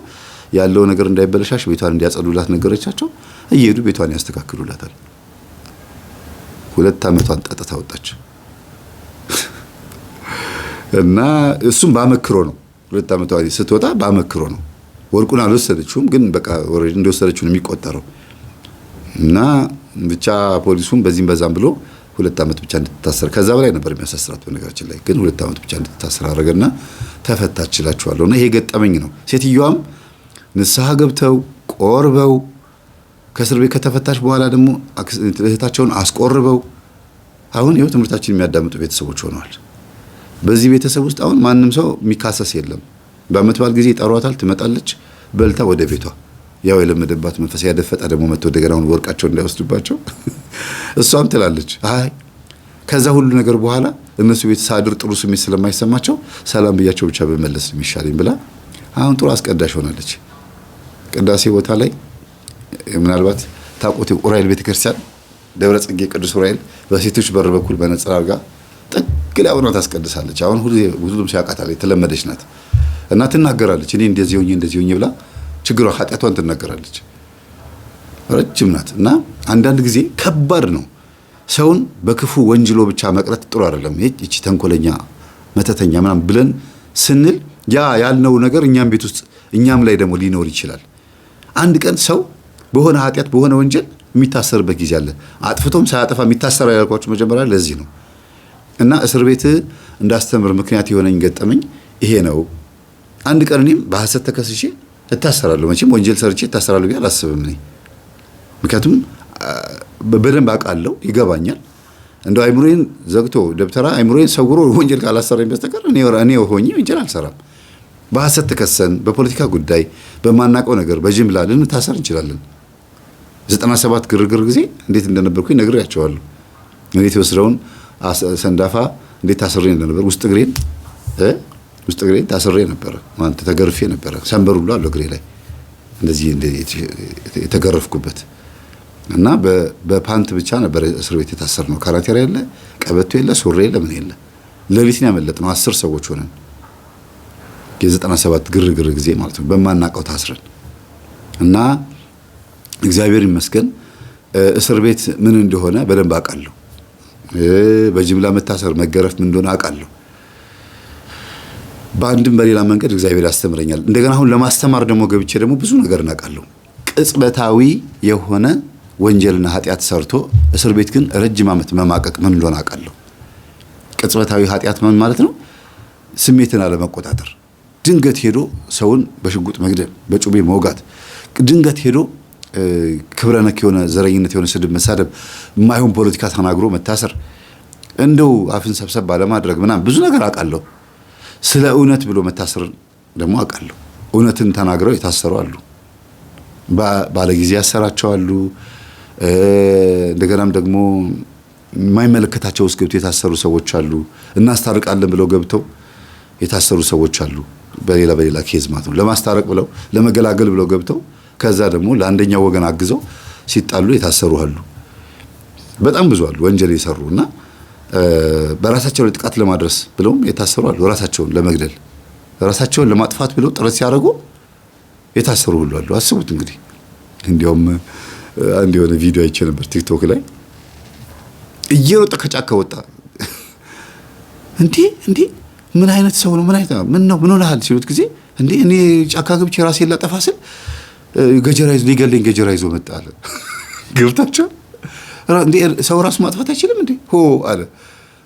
ያለው ነገር እንዳይበለሻሽ ቤቷን እንዲያጸዱላት ነገረቻቸው። እየሄዱ ቤቷን ያስተካክሉላታል። 2 ዓመቷን ጠጥታ ወጣች እና እሱም ባመክሮ ነው 2 ዓመቷ ስትወጣ ባመክሮ ነው። ወርቁን አልወሰደችውም ግን በቃ ወሬ እንደወሰደችው ነው የሚቆጠረው። እና ብቻ ፖሊሱም በዚህም በዛም ብሎ 2 ዓመት ብቻ እንድትታሰር ከዛ በላይ ነበር የሚያሳስራት በነገራችን ላይ ግን 2 ዓመት ብቻ እንድትታሰር አደረገና ተፈታችላችኋለሁና ይሄ ገጠመኝ ነው። ሴትዮዋም ንስሐ ገብተው ቆርበው ከእስር ቤት ከተፈታች በኋላ ደግሞ እህታቸውን አስቆርበው አሁን ይኸው ትምህርታችን የሚያዳምጡ ቤተሰቦች ሆነዋል። በዚህ ቤተሰብ ውስጥ አሁን ማንም ሰው የሚካሰስ የለም። በዓመት በዓል ጊዜ ይጠሯታል፣ ትመጣለች፣ በልታ ወደ ቤቷ። ያው የለመደባት መንፈስ ያደፈጣ ደግሞ መጥቶ እንደገና አሁን ወርቃቸው እንዳይወስዱባቸው እሷም ትላለች አይ ከዛ ሁሉ ነገር በኋላ እነሱ ቤት ሳድር ጥሩ ስሜት ስለማይሰማቸው ሰላም ብያቸው ብቻ በመለስ የሚሻለኝ ብላ አሁን ጥሩ አስቀዳሽ ሆናለች። ቅዳሴ ቦታ ላይ ምናልባት ታቆት ኡራኤል ቤተክርስቲያን ደብረ ጽጌ ቅዱስ ኡራኤል በሴቶች በር በኩል በነጽር አድርጋ ጥግ ላይ ሆና ታስቀድሳለች። አሁን ሁሉም ሲያውቃታል የተለመደች ናት እና ትናገራለች። እኔ እንደዚህ ሆኜ ብላ ችግሯ ኃጢአቷን ትናገራለች። ረጅም ናት እና አንዳንድ ጊዜ ከባድ ነው። ሰውን በክፉ ወንጅሎ ብቻ መቅረት ጥሩ አይደለም። እቺ ተንኮለኛ መተተኛ ምናምን ብለን ስንል ያ ያልነው ነገር እኛም ቤት ውስጥ እኛም ላይ ደግሞ ሊኖር ይችላል። አንድ ቀን ሰው በሆነ ኃጢአት በሆነ ወንጀል የሚታሰርበት ጊዜ አለ። አጥፍቶም ሳያጠፋ የሚታሰር ያልኳችሁ መጀመሪያ ለዚህ ነው። እና እስር ቤት እንዳስተምር ምክንያት የሆነኝ ገጠመኝ ይሄ ነው። አንድ ቀን እኔም በሐሰት ተከስሼ እታሰራለሁ። መቼም ወንጀል ሰርቼ እታሰራለሁ ብዬ አላስብም እኔ። ምክንያቱም በደንብ አውቃለሁ፣ ይገባኛል። እንደው አይምሮዬን ዘግቶ ደብተራ አይምሮዬን ሰውሮ ወንጀል ካላሰራኝ በስተቀር እኔ ሆኜ ወንጀል አልሰራም። በሐሰት ተከሰን በፖለቲካ ጉዳይ በማናውቀው ነገር በጅምላ ልንታሰር እንችላለን። 97 ግርግር ጊዜ እንዴት እንደነበርኩኝ ነግሬያቸዋለሁ። እንዴት ወስደውን ሰንዳፋ እንዴት ታስሬ እንደነበር ውስጥ እግሬን ታስሬ ነበር ማለት ተገርፌ ነበር። ሰንበር ሁሉ አለው እግሬ ላይ እንደዚህ የተገረፍኩበት እና በፓንት ብቻ ነበር እስር ቤት የታሰርነው። ካራቴራ የለ፣ ቀበቶ የለ፣ ሱሪ የለ፣ ምን የለ። ሌሊት ነው ያመለጥነው 10 ሰዎች ሆነን የ97 ግርግር ጊዜ ማለት ነው በማናውቀው ታስረን እና እግዚአብሔር ይመስገን እስር ቤት ምን እንደሆነ በደንብ አውቃለሁ። በጅምላ መታሰር መገረፍ ምን እንደሆነ አውቃለሁ። በአንድም በሌላ መንገድ እግዚአብሔር ያስተምረኛል። እንደገና አሁን ለማስተማር ደግሞ ገብቼ ደግሞ ብዙ ነገር እናውቃለሁ። ቅጽበታዊ የሆነ ወንጀልና ኃጢአት ሰርቶ እስር ቤት ግን ረጅም ዓመት መማቀቅ ምን እንደሆነ አውቃለሁ። ቅጽበታዊ ኃጢአት ምን ማለት ነው? ስሜትን አለመቆጣጠር፣ ድንገት ሄዶ ሰውን በሽጉጥ መግደል፣ በጩቤ መውጋት፣ ድንገት ሄዶ ክብረ ነክ የሆነ ዘረኝነት የሆነ ስድብ መሳደብ፣ የማይሆን ፖለቲካ ተናግሮ መታሰር፣ እንደው አፍን ሰብሰብ ባለማድረግ ምናምን ብዙ ነገር አውቃለሁ። ስለ እውነት ብሎ መታሰር ደግሞ አውቃለሁ። እውነትን ተናግረው የታሰሩ አሉ፣ ባለጊዜ ያሰራቸው አሉ። እንደገናም ደግሞ የማይመለከታቸው ውስጥ ገብተው የታሰሩ ሰዎች አሉ። እናስታርቃለን ብለው ገብተው የታሰሩ ሰዎች አሉ። በሌላ ኬዝ ማለት ነው። ለማስታረቅ ብለው ለመገላገል ብለው ገብተው ከዛ ደግሞ ለአንደኛው ወገን አግዘው ሲጣሉ የታሰሩ አሉ። በጣም ብዙ አሉ ወንጀል የሰሩና በራሳቸው ላይ ጥቃት ለማድረስ ብለውም የታሰሩ አሉ። ራሳቸውን ለመግደል ራሳቸውን ለማጥፋት ብለው ጥረት ሲያደርጉ የታሰሩ ሁሉ አሉ። አስቡት እንግዲህ። እንዲያውም አንድ የሆነ ቪዲዮ አይቼ ነበር ቲክቶክ ላይ እየሮጠ ከጫካ ወጣ። እንዴ ምን አይነት ሰው ነው? ምን ሆነሃል ሲሉት ጊዜ እንዴ እኔ ጫካ ገብቼ ራሴን ላጠፋ ስል ገጀራ ይዞ ሊገለኝ ገጀራ ይዞ መጣ አለ። ገብታቸው እንዴ ሰው ራሱ ማጥፋት አይችልም እንዴ ሆ አለ።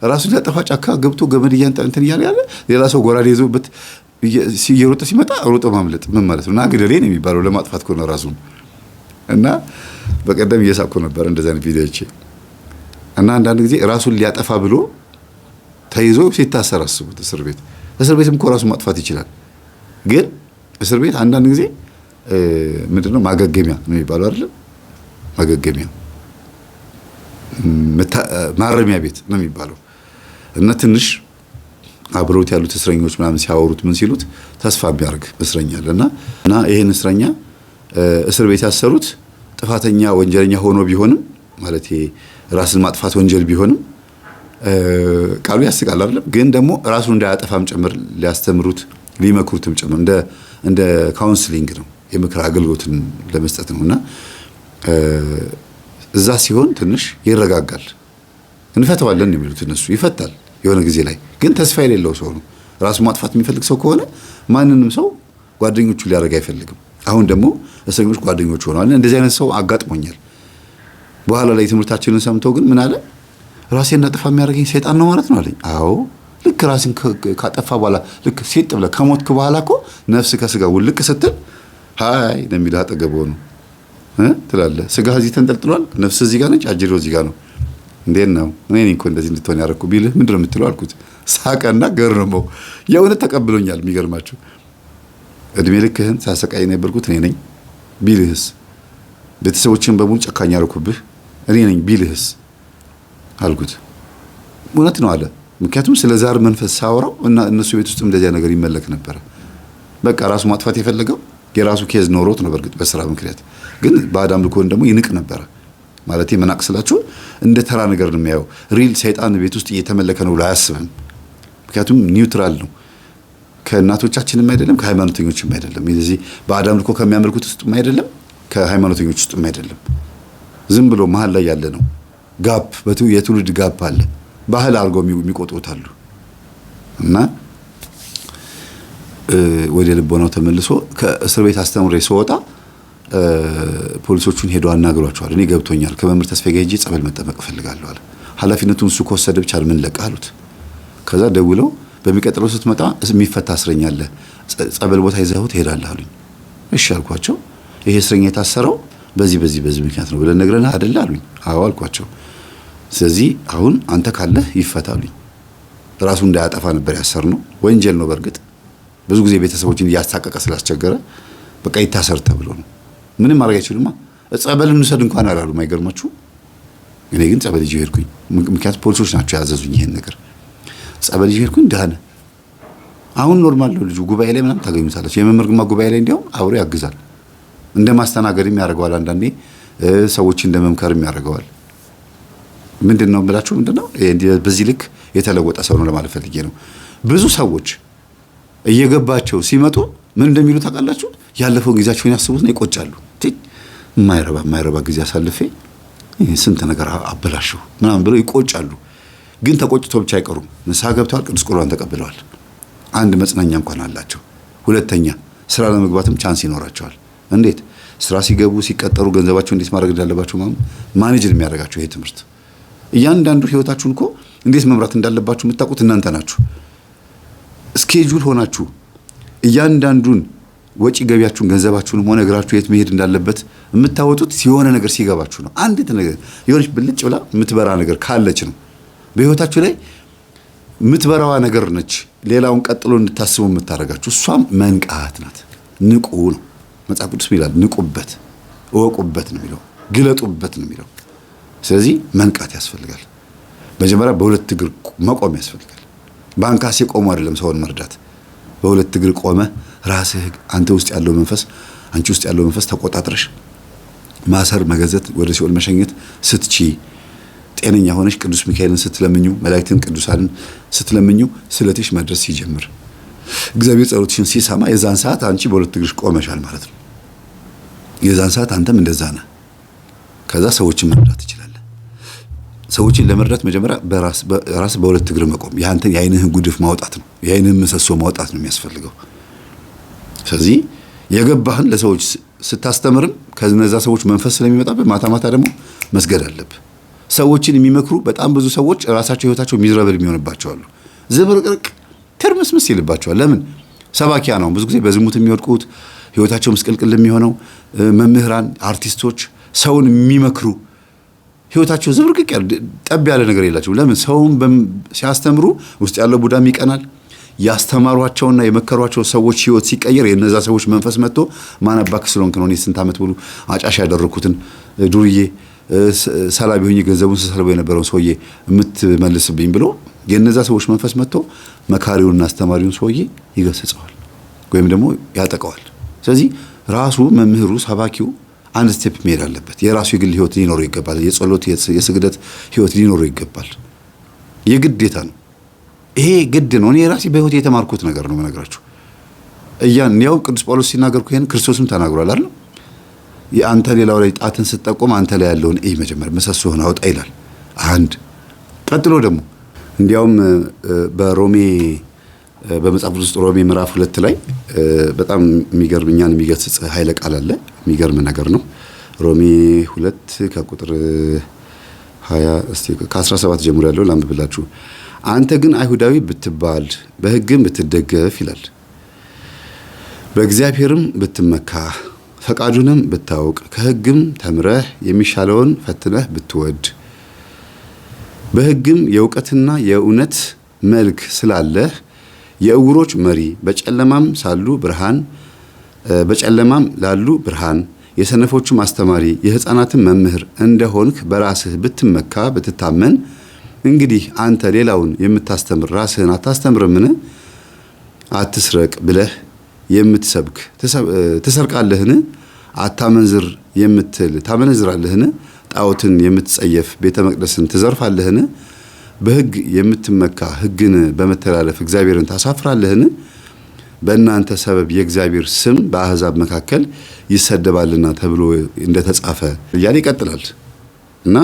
ራሱን ሊያጠፋ ጫካ ገብቶ ገመድ እንትን እያለ ያለ ሌላ ሰው ጎራዴ ይዞበት እየሮጠ ሲመጣ ሮጦ ማምለጥ ምን ማለት ነው? እና ግደሌ ነው የሚባለው ለማጥፋት ከሆነ ራሱን። እና በቀደም እየሳቅኩ ነበር እንደዛ አይነት ቪዲዮዎች እና አንዳንድ ጊዜ ራሱን ሊያጠፋ ብሎ ተይዞ ሲታሰር አስቡት። እስር ቤትም እኮ ራሱን ማጥፋት ይችላል። ግን እስር ቤት አንዳንድ ጊዜ ምንድነው ማገገሚያ ነው የሚባለው አይደል? ማገገሚያ ማረሚያ ቤት ነው የሚባለው። እና ትንሽ አብረውት ያሉት እስረኞች ምናምን ሲያወሩት ምን ሲሉት ተስፋ ቢያርግ እስረኛ አለና እና ይሄን እስረኛ እስር ቤት ያሰሩት ጥፋተኛ ወንጀለኛ ሆኖ ቢሆንም ማለት ራስን ማጥፋት ወንጀል ቢሆንም ቃሉ ያስቃል አይደል? ግን ደግሞ ራሱን እንዳያጠፋም ጭምር ሊያስተምሩት ሊመክሩትም ጭምር እንደ ካውንስሊንግ ነው፣ የምክር አገልግሎትን ለመስጠት ነውና እዛ ሲሆን ትንሽ ይረጋጋል። እንፈተዋለን የሚሉት እነሱ ይፈታል የሆነ ጊዜ ላይ። ግን ተስፋ የሌለው ሰው ነው። ራሱ ማጥፋት የሚፈልግ ሰው ከሆነ ማንንም ሰው ጓደኞቹ ሊያደርግ አይፈልግም። አሁን ደግሞ እስረኞች ጓደኞቹ ሆነዋል። እንደዚህ አይነት ሰው አጋጥሞኛል። በኋላ ላይ ትምህርታችንን ሰምቶ ግን ምን አለ? ራሴን አጥፋ የሚያደርገኝ ሰይጣን ነው ማለት ነው አለኝ። አዎ ልክ ራስን ካጠፋ በኋላ ልክ ሲጥ ብለህ ከሞትክ በኋላ እኮ ነፍስ ከስጋ ውልቅ ስትል ሃይ ነው የሚልህ አጠገበው ነው ትላለህ። ስጋ እዚህ ተንጠልጥሏል፣ ነፍስ እዚህ ጋር ነች፣ አጅሬው እዚህ ጋር ነው። እንዴት ነው እኔ እኮ እንደዚህ እንድትሆን ያደረኩ ቢልህ ምንድን ነው የምትለው አልኩት። ሳቀና ገረመው። የእውነት ተቀብሎኛል። የሚገርማችሁ እድሜ ልክህን ሳሰቃይ የነበርኩት እኔ ነኝ ቢልህስ? ቤተሰቦችን በሙሉ ጨካኝ ያደረኩብህ እኔ ነኝ ቢልህስ አልኩት። እውነት ነው አለ። ምክንያቱም ስለ ዛር መንፈስ ሳወራው እና እነሱ ቤት ውስጥ እንደዚያ ነገር ይመለክ ነበር። በቃ ራሱ ማጥፋት የፈለገው የራሱ ኬዝ ኖሮት ነው። በርግጥ በስራ ምክንያት ግን በአዳም ልኮን ደግሞ ይንቅ ነበር ማለት መናቅ ስላችሁ እንደ ተራ ነገር ነው የሚያየው። ሪል ሰይጣን ቤት ውስጥ እየተመለከ ነው ብሎ አያስብም። ምክንያቱም ኒውትራል ነው። ከእናቶቻችንም አይደለም ከሃይማኖተኞችም አይደለም። ስለዚህ በአዳም ልኮ ከሚያመልኩት ውስጥም አይደለም ከሃይማኖተኞች ውስጥም አይደለም። ዝም ብሎ መሀል ላይ ያለ ነው። ጋፕ የትውልድ ጋፕ አለ። ባህል አድርገው የሚቆጥሩት አሉ። እና ወደ ልቦናው ተመልሶ ከእስር ቤት አስተምሬ ስወጣ ፖሊሶቹን ሄደው አናግሯቸዋል። እኔ ገብቶኛል፣ ከመምህር ተስፋዬ ጋር ሄጄ ጸበል መጠመቅ እፈልጋለሁ አለ። ኃላፊነቱን እሱ ከወሰደ ብቻ ምን ለቀህ አሉት። ከዛ ደውለው በሚቀጥለው ስትመጣ የሚፈታ እስረኛ አለ፣ ጸበል ቦታ ይዘኸው ትሄዳለህ አሉኝ። እሺ አልኳቸው። ይሄ እስረኛ የታሰረው በዚህ ምክንያት ነው ብለን ነግረናል አይደል አሉኝ። አዎ አልኳቸው። ስለዚህ አሁን አንተ ካለህ ይፈታሉኝ። ራሱ እንዳያጠፋ ነበር ያሰርነው። ወንጀል ነው በርግጥ ብዙ ጊዜ ቤተሰቦችን እያስታቀቀ ስላስቸገረ በቃ ይታሰር ተብሎ ነው። ምንም ማድረግ አይችሉማ። ጸበል እንውሰድ እንኳን አላሉም። አይገርማችሁ? እኔ ግን ጸበል ይዤ ሄድኩኝ። ምክንያቱም ፖሊሶች ናቸው ያዘዙኝ ይሄን ነገር። ጸበል ይዤ ሄድኩኝ። ዳነ። አሁን ኖርማል ነው ልጁ። ጉባኤ ላይ ምናምን ታገኙታላችሁ። የመምህር ግርማ ጉባኤ ላይ እንዲያውም አብሮ ያግዛል። እንደ ማስተናገድም ያደርገዋል። አንዳንዴ ሰዎች እንደ መምከርም ያደርገዋል። ምንድነው ብላችሁ ምንድነው በዚህ ልክ የተለወጠ ሰው ነው ለማለት ፈልጌ ነው። ብዙ ሰዎች እየገባቸው ሲመጡ ምን እንደሚሉ ታውቃላችሁ? ያለፈው ጊዜያቸውን ያስቡትና ይቆጫሉ። የማይረባ ጊዜ አሳልፌ ስንት ነገር አበላሽሁ ምናምን ብለው ይቆጫሉ። ግን ተቆጭቶ ብቻ አይቀሩም። ንስሐ ገብተዋል፣ ቅዱስ ቁርባን ተቀብለዋል። አንድ መጽናኛ እንኳን አላቸው። ሁለተኛ ስራ ለመግባትም ቻንስ ይኖራቸዋል። እንዴት ስራ ሲገቡ ሲቀጠሩ ገንዘባቸው እንዴት ማድረግ እንዳለባቸው ማኔጅ የሚያደርጋቸው ይሄ ትምህርት። እያንዳንዱ ህይወታችሁን እኮ እንዴት መምራት እንዳለባችሁ የምታውቁት እናንተ ናችሁ። ስኬጁል ሆናችሁ እያንዳንዱን ወጪ ገቢያችሁን ገንዘባችሁንም ሆነ እግራችሁ የት መሄድ እንዳለበት የምታወጡት የሆነ ነገር ሲገባችሁ ነው። አንዲት ነገር የሆነች ብልጭ ብላ የምትበራ ነገር ካለች ነው በህይወታችሁ ላይ የምትበራዋ ነገር ነች። ሌላውን ቀጥሎ እንድታስቡ የምታደርጋችሁ እሷም መንቃት ናት። ንቁ ነው መጽሐፍ ቅዱስ ይላል። ንቁበት፣ እወቁበት ነው የሚለው፣ ግለጡበት ነው የሚለው። ስለዚህ መንቃት ያስፈልጋል። መጀመሪያ በሁለት እግር መቆም ያስፈልጋል። ባንካሴ ቆሞ አይደለም ሰውን መርዳት። በሁለት እግር ቆመ ራስህ አንተ ውስጥ ያለው መንፈስ አንቺ ውስጥ ያለው መንፈስ ተቆጣጥረሽ ማሰር፣ መገዘት፣ ወደ ሲኦል መሸኘት ስትቺ ጤነኛ ሆነሽ ቅዱስ ሚካኤልን ስትለምኙ፣ መላእክትን ቅዱሳንን ስትለምኙ ስለትሽ መድረስ ሲጀምር እግዚአብሔር ጸሎትሽን ሲሰማ የዛን ሰዓት አንቺ በሁለት እግርሽ ቆመሻል ማለት ነው። የዛን ሰዓት አንተም እንደዛ ነህ። ከዛ ሰዎችን መርዳት ትችላለህ። ሰዎችን ለመርዳት መጀመሪያ በራስ በሁለት እግር መቆም፣ ያንተን የአይንህን ጉድፍ ማውጣት ነው፣ የአይንህን ምሰሶ ማውጣት ነው የሚያስፈልገው። ስለዚህ የገባህን ለሰዎች ስታስተምርም ከነዛ ሰዎች መንፈስ ስለሚመጣበት ማታ ደግሞ መስገድ አለብህ። ሰዎችን የሚመክሩ በጣም ብዙ ሰዎች ራሳቸው ህይወታቸው ሚዝረብል የሚሆንባቸው አሉ። ዝብርቅርቅ ትርምስምስ ይልባቸዋል። ለምን? ሰባኪያ ነው ብዙ ጊዜ በዝሙት የሚወድቁት፣ ህይወታቸው ምስቅልቅል የሚሆነው። መምህራን፣ አርቲስቶች ሰውን የሚመክሩ ህይወታቸው ዝብርቅርቅ ጠብ ያለ ነገር የላቸው። ለምን? ሰውን ሲያስተምሩ ውስጥ ያለው ቡዳም ይቀናል። ያስተማሯቸውና የመከሯቸው ሰዎች ህይወት ሲቀየር የነዛ ሰዎች መንፈስ መጥቶ ማነባክ ስለሆንክ ነው እኔ ስንት ዓመት ሙሉ አጫሽ ያደረኩትን ዱርዬ ሰላቢ ሆኜ ገንዘቡን ስሰልበው የነበረውን ሰውዬ የምትመልስብኝ ብሎ የነዛ ሰዎች መንፈስ መጥቶ መካሪውንና አስተማሪውን ሰውዬ ይገስጸዋል ወይም ደግሞ ያጠቀዋል። ስለዚህ ራሱ መምህሩ ሰባኪው አንድ ስቴፕ መሄድ አለበት። የራሱ የግል ህይወት ሊኖረው ይገባል። የጸሎት የስግደት ህይወት ሊኖረው ይገባል። የግዴታ ነው። ይሄ ግድ ነው። እኔ ራሴ በህይወት የተማርኩት ነገር ነው መነግራችሁ። ያው ቅዱስ ጳውሎስ ሲናገር ይሄን ክርስቶስም ተናግሯል አይደል? አንተ ሌላው ላይ ጣትን ስትጠቆም አንተ ላይ ያለውን መጀመር ምሰሶህን አውጣ ይላል። አንድ ቀጥሎ ደግሞ እንዲያውም በሮሜ በመጽሐፍ ቅዱስ ሮሜ ምዕራፍ 2 ላይ በጣም የሚገርምኛን የሚገስጽ ኃይለ ቃል አለ። የሚገርም ነገር ነው። ሮሜ 2 ከቁጥር 20 እስቲ ከ17 ጀምሮ ያለው ላንብብላችሁ። አንተ ግን አይሁዳዊ ብትባል በሕግም ብትደገፍ ይላል፣ በእግዚአብሔርም ብትመካ ፈቃዱንም ብታውቅ ከሕግም ተምረህ የሚሻለውን ፈትነህ ብትወድ በሕግም የእውቀትና የእውነት መልክ ስላለህ የእውሮች መሪ በጨለማም ላሉ ብርሃን የሰነፎቹም አስተማሪ የሕፃናትም መምህር እንደሆንክ በራስህ ብትመካ ብትታመን እንግዲህ አንተ ሌላውን የምታስተምር ራስህን አታስተምርምን? አትስረቅ ብለህ የምትሰብክ ትሰርቃለህን? አታመንዝር የምትል ታመነዝራለህን? ጣዖትን የምትጸየፍ ቤተ መቅደስን ትዘርፋለህን? በሕግ የምትመካ ሕግን በመተላለፍ እግዚአብሔርን ታሳፍራለህን? በእናንተ ሰበብ የእግዚአብሔር ስም በአሕዛብ መካከል ይሰደባልና ተብሎ እንደተጻፈ እያለ ይቀጥላል። እና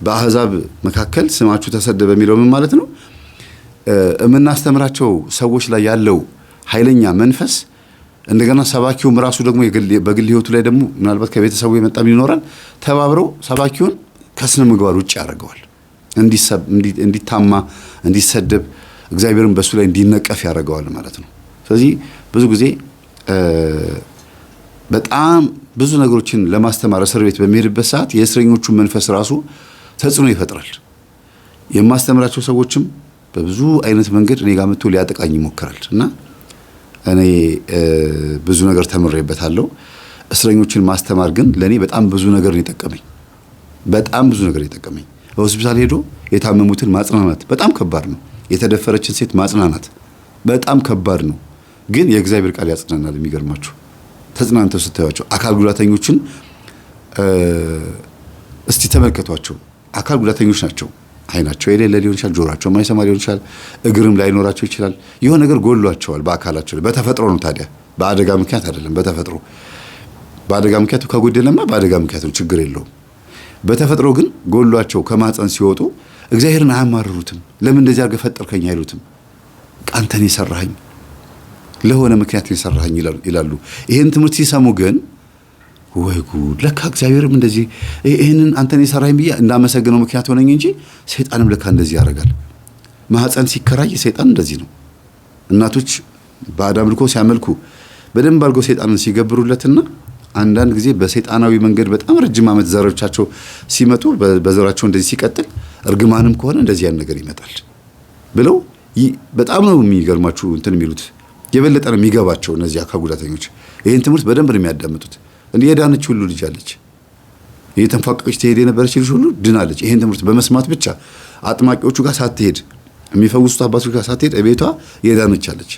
በአሕዛብ መካከል ስማችሁ ተሰደበ የሚለው ምን ማለት ነው? የምናስተምራቸው ሰዎች ላይ ያለው ኃይለኛ መንፈስ እንደገና ሰባኪውም ራሱ ደግሞ በግል ህይወቱ ላይ ደግሞ ምናልባት ከቤተሰቡ የመጣም ይኖራል። ተባብረው ሰባኪውን ከስነ ምግባር ውጭ ያደርገዋል። እንዲታማ፣ እንዲሰደብ፣ እግዚአብሔርን በሱ ላይ እንዲነቀፍ ያደርገዋል ማለት ነው። ስለዚህ ብዙ ጊዜ በጣም ብዙ ነገሮችን ለማስተማር እስር ቤት በሚሄድበት ሰዓት የእስረኞቹ መንፈስ ራሱ ተጽዕኖ ይፈጥራል። የማስተምራቸው ሰዎችም በብዙ አይነት መንገድ እኔ ጋር መጥቶ ሊያጠቃኝ ይሞክራል እና እኔ ብዙ ነገር ተምሬበታለሁ። እስረኞችን ማስተማር ግን ለኔ በጣም ብዙ ነገር ነው የጠቀመኝ። በጣም ብዙ ነገር የጠቀመኝ። ሆስፒታል ሄዶ የታመሙትን ማጽናናት በጣም ከባድ ነው። የተደፈረችን ሴት ማጽናናት በጣም ከባድ ነው። ግን የእግዚአብሔር ቃል ያጽናናል። የሚገርማችሁ ተጽናንተው ስታዩቸው አካል ጉዳተኞችን እስቲ ተመልከቷቸው። አካል ጉዳተኞች ናቸው። አይናቸው የሌለ ሊሆን ይችላል፣ ጆሮአቸው የማይሰማ ሊሆን ይችላል፣ እግርም ላይኖራቸው ይችላል። የሆነ ነገር ጎሏቸዋል በአካላቸው ላይ። በተፈጥሮ ነው ታዲያ፣ በአደጋ ምክንያት አይደለም። በተፈጥሮ በአደጋ ምክንያት ከጎደለማ በአደጋ ምክንያት ነው፣ ችግር የለውም። በተፈጥሮ ግን ጎሏቸው ከማህፀን ሲወጡ እግዚአብሔርን አያማርሩትም። ለምን እንደዚህ አድርገህ ፈጠርከኝ አይሉትም። አንተን የሰራኸኝ ለሆነ ምክንያት የሰራኸኝ ይላሉ። ይሄን ትምህርት ሲሰሙ ግን ወይ ጉድ፣ ለካ እግዚአብሔርም እንደዚህ ይሄንን አንተን የሰራኸኝ ብዬ እንዳመሰግነው ምክንያት ሆነኝ እንጂ ሰይጣንም ለካ እንደዚህ ያደርጋል። ማህፀን ሲከራይ ሰይጣን እንደዚህ ነው። እናቶች በአዳም ልኮ ሲያመልኩ በደንብ አድርገው ሰይጣንን ሲገብሩለትና አንዳንድ ጊዜ በሰይጣናዊ መንገድ በጣም ረጅም ዓመት ዘሮቻቸው ሲመጡ በዘራቸው እንደዚህ ሲቀጥል እርግማንም ከሆነ እንደዚህ ያን ነገር ይመጣል ብለው በጣም ነው የሚገርማችሁ እንትን የሚሉት። የበለጠ ነው የሚገባቸው እነዚህ አካል ጉዳተኞች። ይሄን ትምህርት በደንብ ነው የሚያዳምጡት። እንዴ የዳነች ሁሉ ልጅ አለች፣ እየተንፋቀቀች ትሄድ የነበረች ልጅ ሁሉ ድናለች። ይሄን ትምህርት በመስማት ብቻ አጥማቂዎቹ ጋር ሳትሄድ፣ የሚፈውሱት አባቶች ጋር ሳትሄድ ቤቷ የዳነች አለች።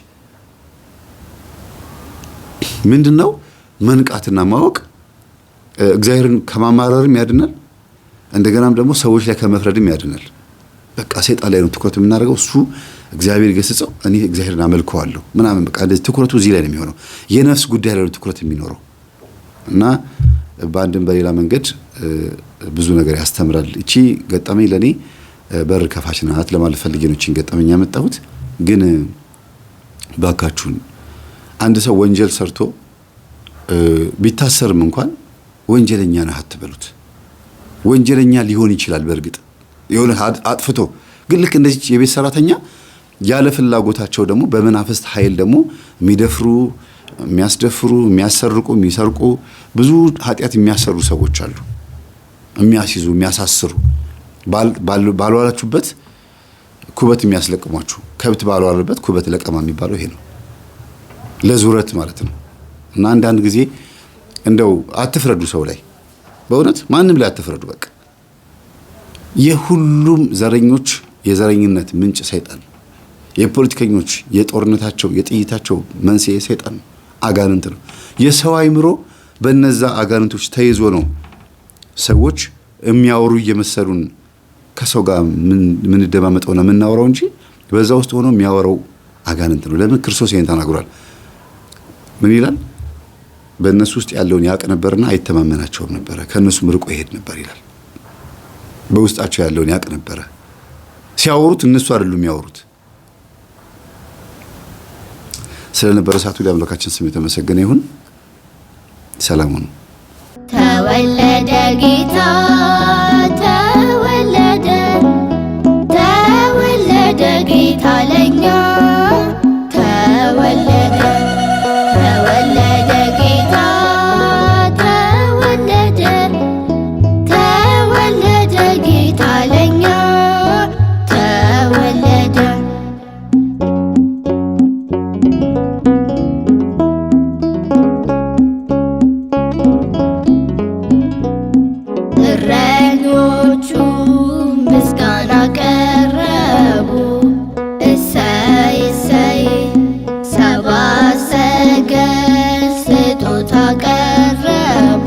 ምንድነው መንቃትና ማወቅ እግዚአብሔርን ከማማረርም ያድናል፣ እንደገናም ደግሞ ሰዎች ላይ ከመፍረድም ያድናል። በቃ ሰይጣን ላይ ነው ትኩረት የምናደርገው። እሱ እግዚአብሔር ይገስጸው፣ እኔ እግዚአብሔርን አመልከዋለሁ ምናምን፣ በቃ ትኩረቱ እዚህ ላይ ነው የሚሆነው። የነፍስ ጉዳይ ላይ ነው ትኩረት የሚኖረው እና በአንድም በሌላ መንገድ ብዙ ነገር ያስተምራል። እቺ ገጠመኝ ለኔ በር ከፋች ናት ለማለት ፈልጌ ነው እቺን ገጠመኝ ያመጣሁት። ግን ባካችሁን አንድ ሰው ወንጀል ሰርቶ ቢታሰርም እንኳን ወንጀለኛ ነህ አትበሉት። ወንጀለኛ ሊሆን ይችላል በእርግጥ የሆነ አጥፍቶ፣ ግን ልክ እንደዚህ የቤት ሰራተኛ ያለ ፍላጎታቸው ደግሞ በመናፍስት ኃይል ደግሞ የሚደፍሩ፣ የሚያስደፍሩ፣ የሚያሰርቁ፣ የሚሰርቁ ብዙ ኃጢአት የሚያሰሩ ሰዎች አሉ። የሚያስይዙ፣ የሚያሳስሩ፣ ባልዋላችሁበት ኩበት የሚያስለቅሟችሁ። ከብት ባልዋለበት ኩበት ለቀማ የሚባለው ይሄ ነው፣ ለዙረት ማለት ነው። እና አንዳንድ ጊዜ እንደው አትፍረዱ ሰው ላይ፣ በእውነት ማንም ላይ አትፍረዱ። በቃ የሁሉም ዘረኞች የዘረኝነት ምንጭ ሰይጣን፣ የፖለቲከኞች የጦርነታቸው የጥይታቸው መንስኤ ሰይጣን ነው፣ አጋንንት ነው። የሰው አይምሮ በነዛ አጋንንቶች ተይዞ ነው ሰዎች የሚያወሩ እየመሰሉን ከሰው ጋር ምን ደማመጠው ነው የምናወራው እንጂ በዛ ውስጥ ሆኖ የሚያወራው አጋንንት ነው። ለምን? ክርስቶስ ይሄን ተናግሯል። ምን ይላል? በእነሱ ውስጥ ያለውን ያውቅ ነበርና አይተማመናቸውም ነበረ፣ ከእነሱም ርቆ ይሄድ ነበር ይላል። በውስጣቸው ያለውን ያውቅ ነበረ። ሲያወሩት እነሱ አይደሉም የሚያወሩት። ስለነበረ ሰዓቱ ለአምላካችን ስም የተመሰገነ ይሁን። ሰላም ሁኑ። ተወለደ ጌታ ተወለደ፣ ተወለደ ጌታ ለኛ ተወለደ፣ ተወለደ ጌታ ተወለደ፣ ተወለደ ጌታ ለኛ ተወለደ። እረኞቹ ምስጋና ቀረቡ፣ እሰይ እሰይ። ሰብአ ሰገል ስጦታ ቀረቡ፣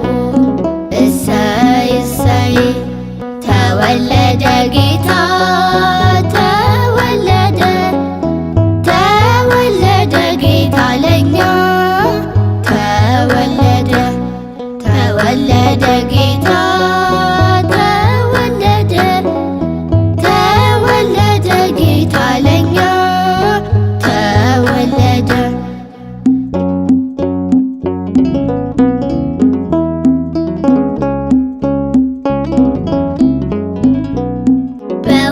እሰይ እሰይ። ተወለደ ጌታ ተወለደ፣ ተወለደ ጌታ ለኛ ተወለደ፣ ተወለደ ጌታ ተወለደ፣ ተወለደ ጌታ ለኛ ተወለደ።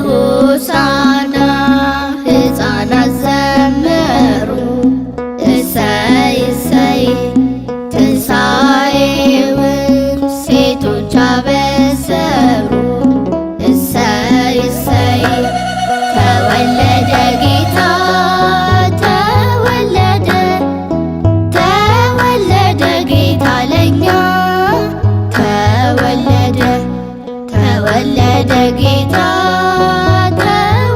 በሆሳዕና ሕፃናት ዘመሩ፣ እሰይ እሰይ። ትንሣኤውን ሴቶች አበሰሩ፣ እሰይ እሰይ። ተወለደ ጌታ ተወለደ፣ ተወለደ ጌታ ለኛ ተወለደ፣ ተወለደ ጌታ ተወለደ።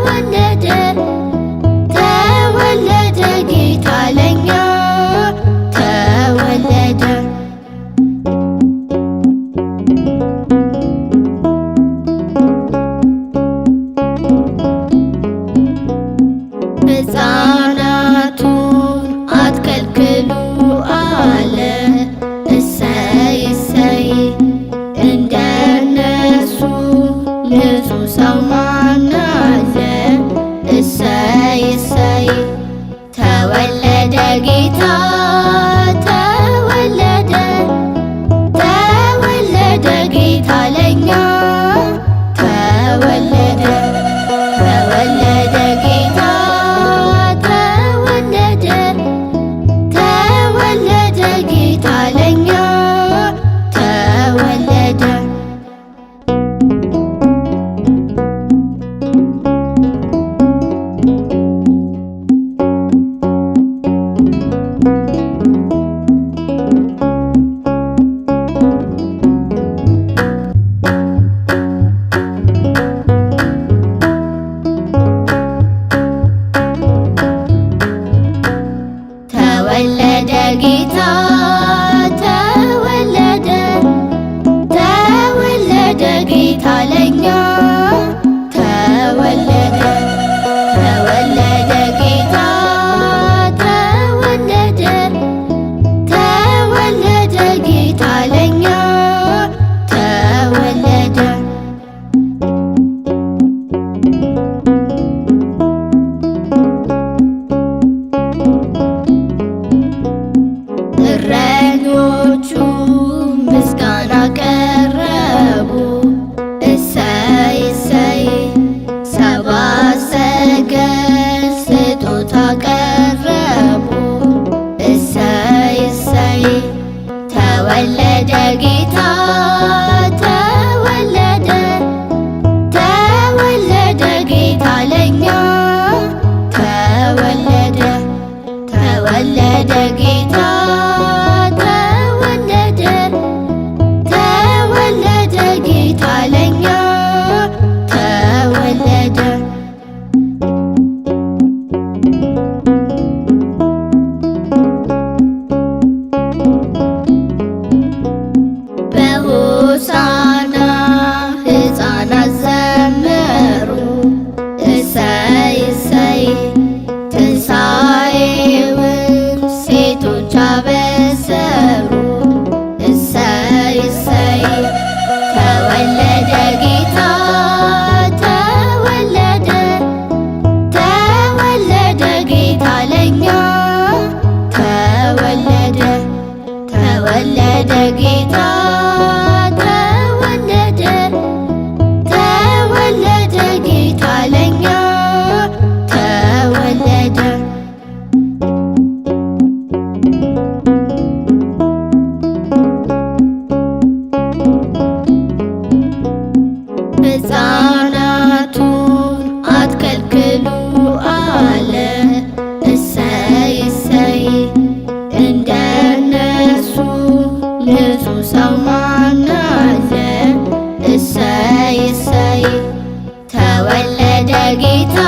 ጌታ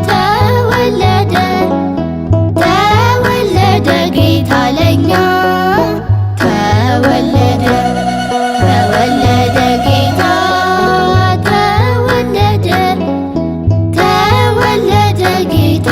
ተወለደ ተወለደ ጌታ ለኛ ተወለደ ተወለደ ጌታ ተወለደ ተወለደ ጌታ